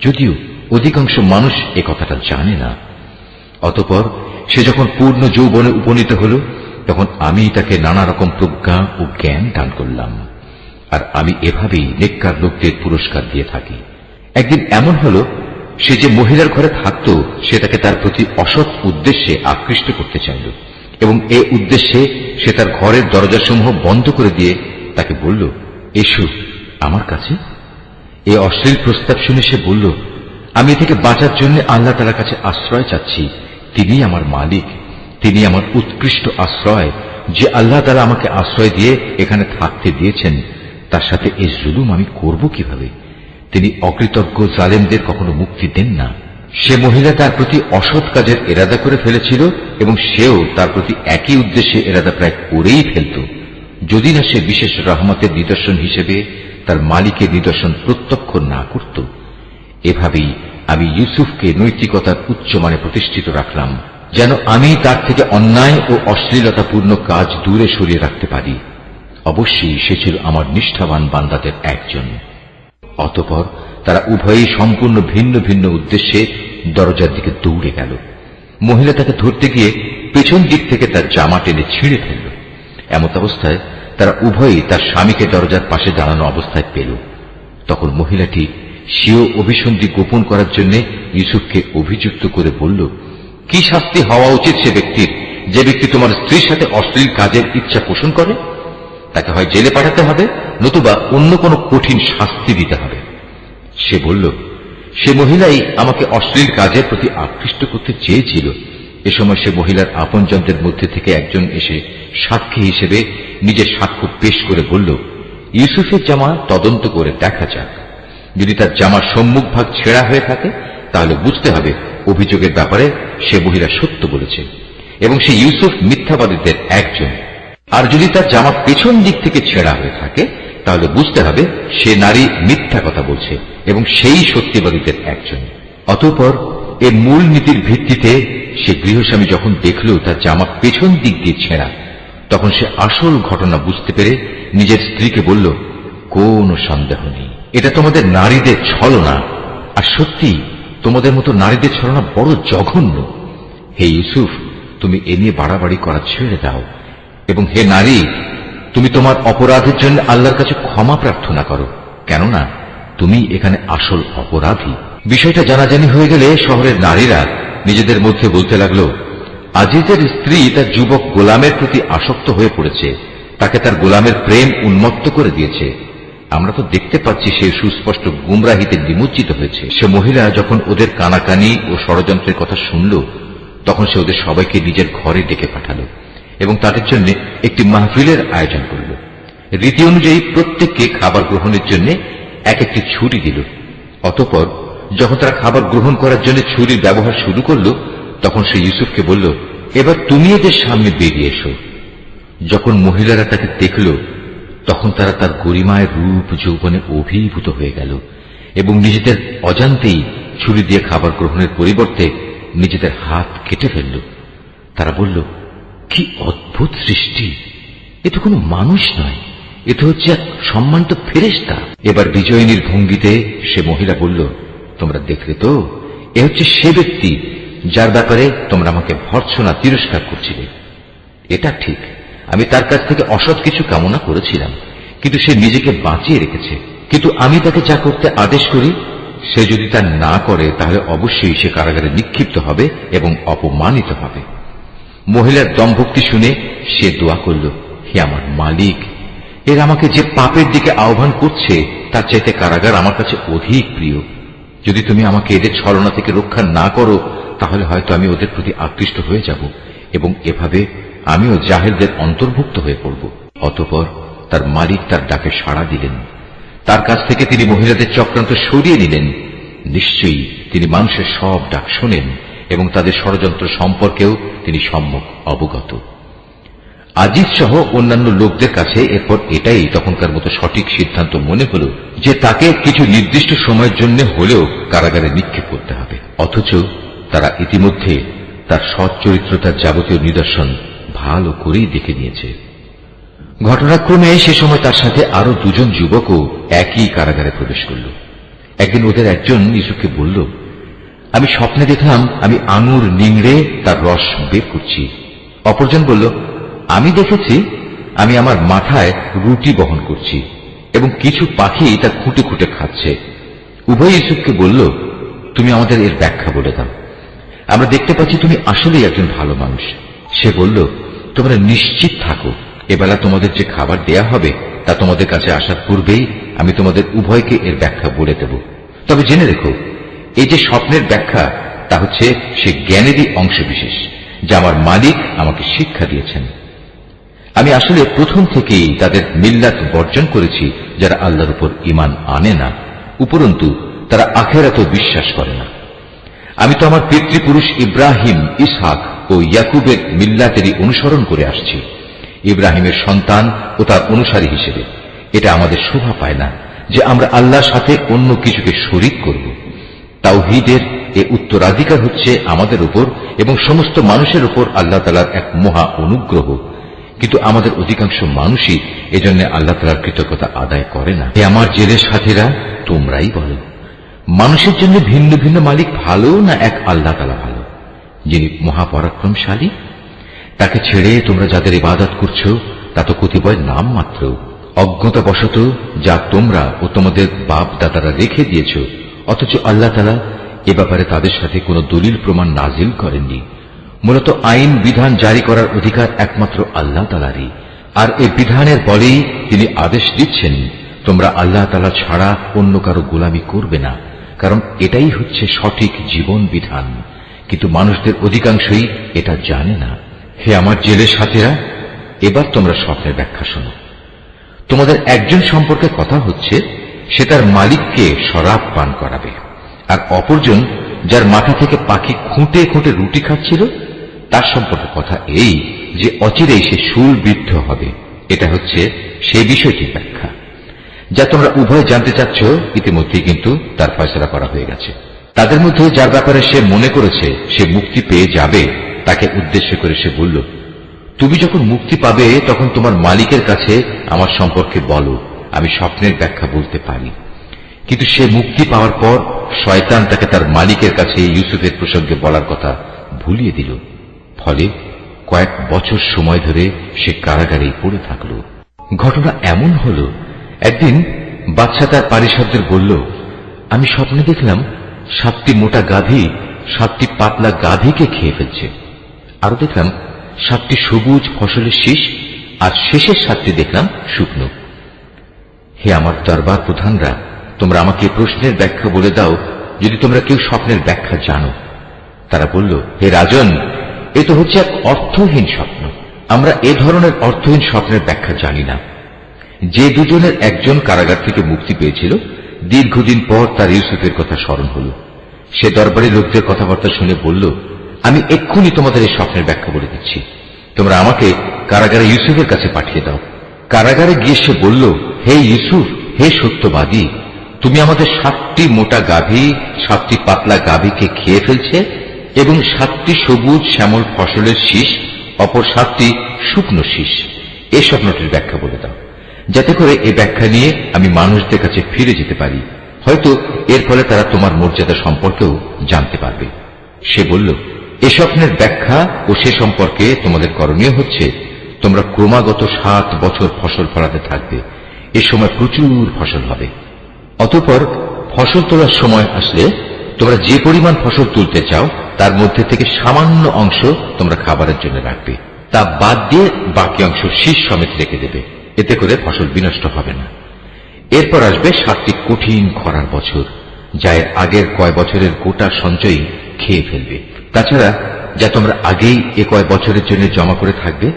যদিও অধিকাংশ মানুষ এ কথাটা জানে না। অতঃপর সে যখন পূর্ণ যৌবনে উপনীত হল, তখন আমি তাকে নানা রকম প্রজ্ঞা ও জ্ঞান দান করলাম, আর আমি এভাবেই নেককার লোকদের পুরস্কার দিয়ে থাকি। একদিন এমন হল, সে যে মহিলার ঘরে থাকত সে তাকে তার প্রতি অসৎ উদ্দেশ্যে আকৃষ্ট করতে চাইল, এবং এ উদ্দেশ্যে সে তার ঘরের দরজাসমূহ বন্ধ করে দিয়ে তাকে বলল, এসো আমার কাছে। এ অশ্লীল প্রস্তাব শুনে সে বলল, আমি এ থেকে বাঁচার জন্য আল্লাহ তাআলার কাছে আশ্রয় চাচ্ছি। তিনি আমার মালিক, তিনি আমার উৎকৃষ্ট আশ্রয়। যে আল্লাহ তাআলা আমাকে আশ্রয় দিয়ে এখানে থাকতে দিয়েছেন, তার সাথে এই জুলুম আমি করব কিভাবে? তিনি অকৃতজ্ঞ জালেমদের কখনো মুক্তি দেন না। সে মহিলা তার প্রতি অসৎ কাজের ইরাদা করে ফেলেছিল, এবং সেও তার প্রতি একই উদ্দেশ্যে ইরাদা প্রায় করেই ফেলত, যদি না সে বিশেষ রহমতের নিদর্শন হিসেবে তার মালিকের নিদর্শন প্রত্যক্ষ না করত। এভাবেই আমি ইউসুফকে নৈতিকতার উচ্চমানে প্রতিষ্ঠিত রাখলাম, যেন আমি তার থেকে অন্যায় ও অশ্লীলতাপূর্ণ কাজ দূরে সরিয়ে রাখতে পারি। অবশ্যই সে ছিল আমার নিষ্ঠাবান বান্দাদের একজন। অতঃপর তারা উভয়ই সম্পূর্ণ ভিন্ন ভিন্ন উদ্দেশ্যে দরজার দিকে দৌড়ে গেল। মহিলা তাকে ধরতে গিয়ে পেছন দিক থেকে তার জামা টেনে ছিঁড়ে ফেলল। এমত অবস্থায় তারা উভয়ই তার স্বামীকে দরজার পাশে দাঁড়ানো অবস্থায় পেল। তখন মহিলাটি স্বীয় অভিসন্ধি গোপন করার জন্য ইউসুফকে অভিযুক্ত করে বলল, কি শাস্তি হওয়া উচিত সে ব্যক্তির, যে ব্যক্তি তোমার স্ত্রীর সাথে অশ্লীল কাজের ইচ্ছা পোষণ করে? তাকে হয় জেলে পাঠাতে হবে, নতুবা অন্য কোনো কঠিন শাস্তি দিতে হবে। সে বলল, সে মহিলাই আমাকে অশ্লীল কাজের প্রতি আকৃষ্ট করতে চেয়েছিল। এ সময় সে মহিলার আপনজনদের মধ্যে থেকে একজন এসে সাক্ষী হিসেবে নিজের সাক্ষ্য পেশ করে বলল, ইউসুফের জামা তদন্ত করে দেখা যাক। যদি তার জামার সম্মুখ ভাগ ছেঁড়া হয়ে থাকে, তাহলে বুঝতে হবে অভিযোগের ব্যাপারে সে মহিলা সত্য বলেছে, এবং সে ইউসুফ মিথ্যাবাদীদের একজন। আর যদি তার জামা পেছন দিক থেকে ছেঁড়া হয়ে থাকে, তাহলে বুঝতে হবে সে নারী মিথ্যা কথা বলছে, এবং সেই সত্যবাদীদের একজন। অতঃপর এর মূল নীতির ভিত্তিতে সে গৃহস্বামী যখন দেখল তার জামা পেছন দিক দিয়ে ছেঁড়া, তখন সে আসল ঘটনা বুঝতে পেরে নিজের স্ত্রীকে বলল, কোনো সন্দেহ নেই, এটা তোমাদের নারীদের ছলনা, আর সত্যি তোমাদের মতো নারীদের ছলনা বড় জঘন্য। হে ইউসুফ, তুমি এ নিয়ে বাড়াবাড়ি করা ছেড়ে দাও, এবং হে নারী, তুমি তোমার অপরাধের জন্য আল্লাহর কাছে ক্ষমা প্রার্থনা করো, কেননা তুমি এখানে আসল অপরাধী। বিষয়টা জানাজানি হয়ে গেলে শহরের নারীরা নিজেদের মধ্যে বলতে লাগলো, আজিজের স্ত্রী তার যুবক গোলামের প্রতি আসক্ত হয়ে পড়েছে, তাকে তার গোলামের প্রেম উন্মত্ত করে দিয়েছে। আমরা তো দেখতে পাচ্ছি সে সুস্পষ্ট গুমরাহিতে নিমজ্জিত হয়েছে। সে মহিলা যখন ওদের কানাকানি ও ষড়যন্ত্রের কথা শুনল, তখন সে ওদের সবাইকে নিজের ঘরে ডেকে পাঠালো এবং তাদের জন্য একটি মাহফিলের আয়োজন করল। রীতি অনুযায়ী প্রত্যেককে খাবার গ্রহণের জন্য এক একটি ছুরি দিল। অতঃপর যখন তারা খাবার গ্রহণ করার জন্য ছুরির ব্যবহার শুরু করল, তখন সে ইউসুফকে বলল, এবার তুমি এদের সামনে বেরিয়ে এসো। যখন মহিলারা তাকে দেখল, তখন তারা তার গরিমায় রূপ যৌবনে অভিভূত হয়ে গেল এবং নিজেদের অজান্তেই ছুরি দিয়ে খাবার গ্রহণের পরিবর্তে নিজেদের হাত কেটে ফেলল। তারা বলল, কি অদ্ভুত সৃষ্টি, এ তো কোনো মানুষ নয়, এ তো হচ্ছে এক সম্মানিত ফেরেশতা। এবার বিজয়িনীর ভঙ্গিতে সে মহিলা বলল, তোমরা দেখলে তো, এ হচ্ছে সে ব্যক্তি যার ব্যাপারে তোমরা আমাকে ভর্ৎসনা তিরস্কার করছিলে। এটা ঠিক, আমি তার কাছ থেকে অসৎ কিছু কামনা করেছিলাম, কিন্তু সে নিজেকে বাঁচিয়ে রেখেছে। কিন্তু আমি তাকে যা করতে আদেশ করি, সে যদি তা না করে, তাহলে অবশ্যই সে কারাগারে নিক্ষিপ্ত হবে এবং অপমানিত হবে। মহিলার দমভক্তি শুনে সে দোয়া করল, হে আমার মালিক, এর আমাকে যে পাপের দিকে আহ্বান করছে তার চাইতে কারাগার আমার কাছে অধিক প্রিয়। যদি তুমি আমাকে এদের ছলনা থেকে রক্ষা না করো, তাহলে হয়তো আমি ওদের প্রতি আকৃষ্ট হয়ে যাব এবং এভাবে আমিও জাহেলদের অন্তর্ভুক্ত হয়ে পড়ব। অতঃপর তার মালিক তার ডাকে সাড়া দিলেন। তার কাছ থেকে তিনি মহিলাদের চক্রান্ত সরিয়ে নিলেন। নিশ্চয়ই তিনি মানুষের সব ডাক শোনেন এবং তাদের ষড়যন্ত্র সম্পর্কেও তিনি সম্যক অবগত। আজিজ সহ অন্যান্য লোকদের কাছে এরপর এটাই তখনকার মতো সঠিক সিদ্ধান্ত মনে হল যে তাকে কিছু নির্দিষ্ট সময়ের জন্য হলেও কারাগারে নিক্ষেপ করতে হবে। অথচ তারা ইতিমধ্যে তার সৎ চরিত্রতার যাবতীয় নিদর্শন ভালো করেই দেখে নিয়েছে। ঘটনাক্রমে সে সময় তার সাথে আরো দুজন যুবকও একই কারাগারে প্রবেশ করল। একদিন ওদের একজন ইউসুফকে বলল, আমি স্বপ্নে দেখলাম আমি আঙুর নিংড়ে তার রস বের করছি। অপরজন বলল, আমি দেখেছি আমি আমার মাথায় রুটি বহন করছি এবং কিছু পাখি তা খুঁটে খুঁটে খাচ্ছে। উভয় ইউসুফকে বলল, তুমি আমাদের এর ব্যাখ্যা বলে দাও, আমরা দেখতে পাচ্ছি তুমি আসলেই একজন ভালো মানুষ। সে বলল, তোমরা নিশ্চিত থাকো, এবেলা তোমাদের যে খাবার দেয়া হবে তা তোমাদের কাছে আসার পূর্বেই আমি তোমাদের উভয়কে এর ব্যাখ্যা বলে দেব। তবে জেনে রেখো, এই যে স্বপ্নের ব্যাখ্যা তা হচ্ছে সে জ্ঞানেরই অংশবিশেষ যা আমার মালিক আমাকে শিক্ষা দিয়েছেন। আমি আসলে প্রথম থেকেই তাদের মিল্লাত বর্জন করেছি যারা আল্লাহর উপর ঈমান আনে না, উপরন্তু তারা আখিরাতেও বিশ্বাস করে না। আমি তো আমার পিতৃপুরুষ ইব্রাহিম, ইসহাক ও ইয়াকুবের মিল্লাতেরই অনুসরণ করে আসছি। ইব্রাহিমের সন্তান ও তার অনুসারী হিসেবে এটা আমাদের শোভা পায় না যে আমরা আল্লাহর সাথে অন্য কিছুকে শরীক করব। তাওহীদের এ উত্তরাধিকার হচ্ছে আমাদের উপর এবং সমস্ত মানুষের উপর আল্লাহ তাআলার এক মহা অনুগ্রহ, কিন্তু আমাদের অধিকাংশ মানুষই এজন্য আল্লাহ তাআলার কৃতজ্ঞতা আদায় করে না। হে আমার জেলের সাথীরা, তোমরাই বলো, মানুষের জন্য ভিন্ন ভিন্ন মালিক ভালো না এক আল্লাহ তাআলা ভালো, যিনি মহাপরাক্রমশালী? তাকে ছেড়ে তোমরা যাদের ইবাদত করছো তা তো কতিপয় নাম মাত্র, অজ্ঞতাবশত যা তোমরা ও তোমাদের বাপ দাদারা রেখে দিয়েছ, অথচ আল্লাহ তাআলা এ ব্যাপারে তাদের সাথে কোনো দলিল প্রমাণ নাজিল করেননি। মূলত আইন বিধান জারি করার অধিকার একমাত্র আল্লাহ তাআলারই, আর এই বিধানের বলেই তিনি আদেশ দিচ্ছেন তোমরা আল্লাহ তাআলা ছাড়া অন্য কারো গোলামি করবে না, কারণ এটাই হচ্ছে সঠিক জীবন বিধান। কিন্তু মানুষদের অধিকাংশই এটা জানে না। হে আমার জেলের সাথীরা, এবার তোমরা স্বপ্নের ব্যাখ্যা শোনো। তোমাদের একজন সম্পর্কে কথা হচ্ছে সে তার মালিককে শরাব পান করাবে, আর অপরজন যার মাথা থেকে পাখি খুঁটে খুঁটে রুটি খাচ্ছিল তার সম্পর্কে কথা এই যে অচিরেই সে শূলবিদ্ধ হবে। এটা হচ্ছে সেই বিষয়টির ব্যাখ্যা যা তোমরা উভয় জানতে চাচ্ছ। ইতিমধ্যেই কিন্তু তার ফয়সালা করা হয়ে গেছে। তাদের মধ্যে যার ব্যাপারে সে মনে করেছে সে মুক্তি পেয়ে যাবে তাকে উদ্দেশ্য করে সে বলল, তুমি যখন মুক্তি পাবে তখন তোমার মালিকের কাছে আমার সম্পর্কে বলো, আমি স্বপ্নের ব্যাখ্যা বলতে পারি। কিন্তু সে মুক্তি পাওয়ার পর শয়তান তাকে তার মালিকের কাছে ইউসুফের প্রসঙ্গে বলার কথা ভুলিয়ে দিল। ফলে কয়েক বছর সময় ধরে সে কারাগারেই পড়ে থাকল। ঘটনা এমন হল, একদিন বাদশা তার পারিষদদের বলল, আমি স্বপ্নে দেখলাম 7টি মোটা গাভী 7টি পাতলা গাভীকে খেয়ে ফেলছে। আরো দেখলাম 7টি সবুজ ফসলের শীষ, আর শেষের 7টি দেখলাম শুকনো। হে আমার দরবার প্রধানরা, তোমরা আমাকে প্রশ্নের ব্যাখ্যা বলে দাও যদি তোমরা কেউ স্বপ্নের ব্যাখ্যা জানো। তারা বলল, হে রাজন, এ তো হচ্ছে এক অর্থহীন স্বপ্ন। আমরা এ ধরনের অর্থহীন স্বপ্নের ব্যাখ্যা জানি না। যে দুজনের একজন কারাগার থেকে মুক্তি পেয়েছিল, দীর্ঘদিন পর তার ইউসুফের কথা স্মরণ হল। সে দরবারি লোকদের কথাবার্তা শুনে বলল, আমি এক্ষুনি তোমাদের এই স্বপ্নের ব্যাখ্যা বলে দিচ্ছি, তোমরা আমাকে কারাগারে ইউসুফের কাছে পাঠিয়ে দাও। কারাগারে গিয়ে সে বলল, হে ইউসুফ, হে সত্যবাদী, তুমি আমাদের 7টি মোটা গাভী 7টি পাতলা গাভীকে খেয়ে ফেলছে এবং 7টি সবুজ শ্যামল ফসলের শীষ, অপর 7টি শুকনো শীষ। এই স্বপ্নটির ব্যাখ্যা বলে দাও, যাতে করে এই ব্যাখ্যা নিয়ে আমি মানুষদের কাছে ফিরে যেতে পারি। হয়তো এর ফলে তারা তোমার মর্যাদা সম্পর্কেও জানতে পারবে। সে বলল, এ স্বপ্নের ব্যাখ্যা ও সে সম্পর্কে তোমাদের করণীয় হচ্ছে, তোমরা ক্রমাগত 7 বছর ফসল ফলাতে থাকবে। এ সময় প্রচুর ফসল হবে। অতঃপর ফসল তোলার সময় আসলে তোমরা যে পরিমাণ ফসল তুলতে চাও তার মধ্যে থেকে সামান্য অংশ তোমরা খাবারের জন্য রাখবে, তা বাদ দিয়ে বাকি অংশ শীষ সমেত রেখে দেবে। এতে করে ফসল বিনষ্ট হবে না। এরপর আসবে 7টি কঠিন খরার বছর, যা এর আগের কয় বছরের গোটা সঞ্চয়ই খেয়ে ফেলবে। তাছাড়া যা তোমরা আগেই এ কয় বছরের জন্য জমা করে থাকবে,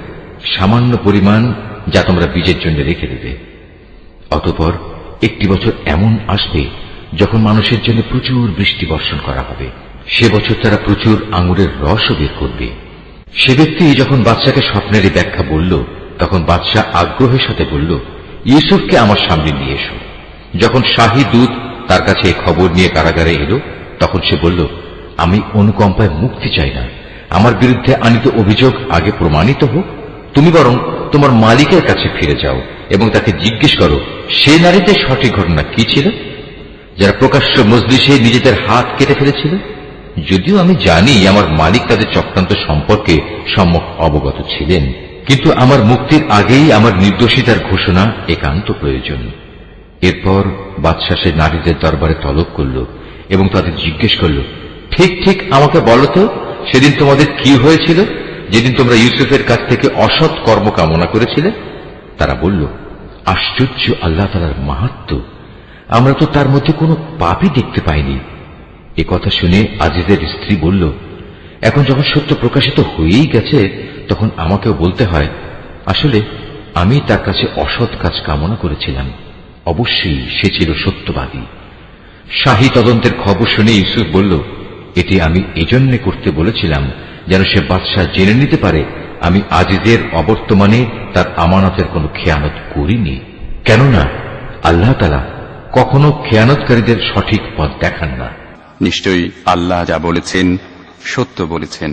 সামান্য পরিমাণ যা তোমরা বীজের জন্য রেখে দেবে। অতঃপর একটি বছর এমন আসবে যখন মানুষের জন্য প্রচুর বৃষ্টি বর্ষণ করা হবে, সে বছর তারা প্রচুর আঙুরের রসও বের করবে। সে ব্যক্তি যখন বাদশাকে স্বপ্নেরই ব্যাখ্যা বলল, তখন বাদশাহ আগ্রহের সাথে বলল, ইউসুফকে আমার সামনে নিয়ে এসো। যখন শাহী দূত তার কাছে এই খবর নিয়ে কারাগারে এলো, তখন সে বলল, আমি অনুকম্পায় মুক্তি চাই না। আমার বিরুদ্ধে আনিত অভিযোগ আগে প্রমাণিত হোক। তুমি বরং তোমার মালিকের কাছে ফিরে যাও এবং তাকে জিজ্ঞেস করো, সে নারীতে সঠিক ঘটনা কি ছিল, যারা প্রকাশ্য মজলিসে নিজেদের হাত কেটে ফেলেছিল? যদিও আমি জানি আমার মালিক তাদের চক্রান্ত সম্পর্কে সম্যক অবগত ছিলেন, কিন্তু আমার মুক্তির আগেই আমার নির্দোষিতার ঘোষণা একান্ত প্রয়োজন। এরপর বাদশাহ সে নারীদের দরবারে তলব করল এবং তাদের জিজ্ঞেস করল, ঠিক ঠিক আমাকে বলো তো, সেদিন তোমাদের কি হয়েছিল, যেদিন তোমরা ইউসুফের কাছ থেকে অসৎ কর্ম কামনা করেছিলে? তারা বলল, আশ্চর্য আল্লাহ তাআলার মাহাত্ম্য, আমরা তো তার মধ্যে কোনো পাপই দেখতে পাইনি। এ কথা শুনে আজিজের স্ত্রী বলল, এখন যখন সত্য প্রকাশিত হয়েই গেছে, তখন আমাকেও বলতে হয়, আসলে আমি তার কাছে অসৎ কাজ কামনা করেছিলাম। অবশ্যই সে ছিল সত্যবাদী। শাহী তদন্তের খবর শুনে ইউসুফ বলল, এটি আমি এজন্য করতে বলেছিলাম যেন সে বাদশাহ জেনে নিতে পারে আমি আজিজের অবর্তমানে তার আমানতের কোনো খেয়ানত করিনি। কেননা আল্লাহ তাআলা কখনো খেয়ানতকারীদের সঠিক পথ দেখান না। নিশ্চয়ই আল্লাহ যা বলেছেন সত্য বলেছেন।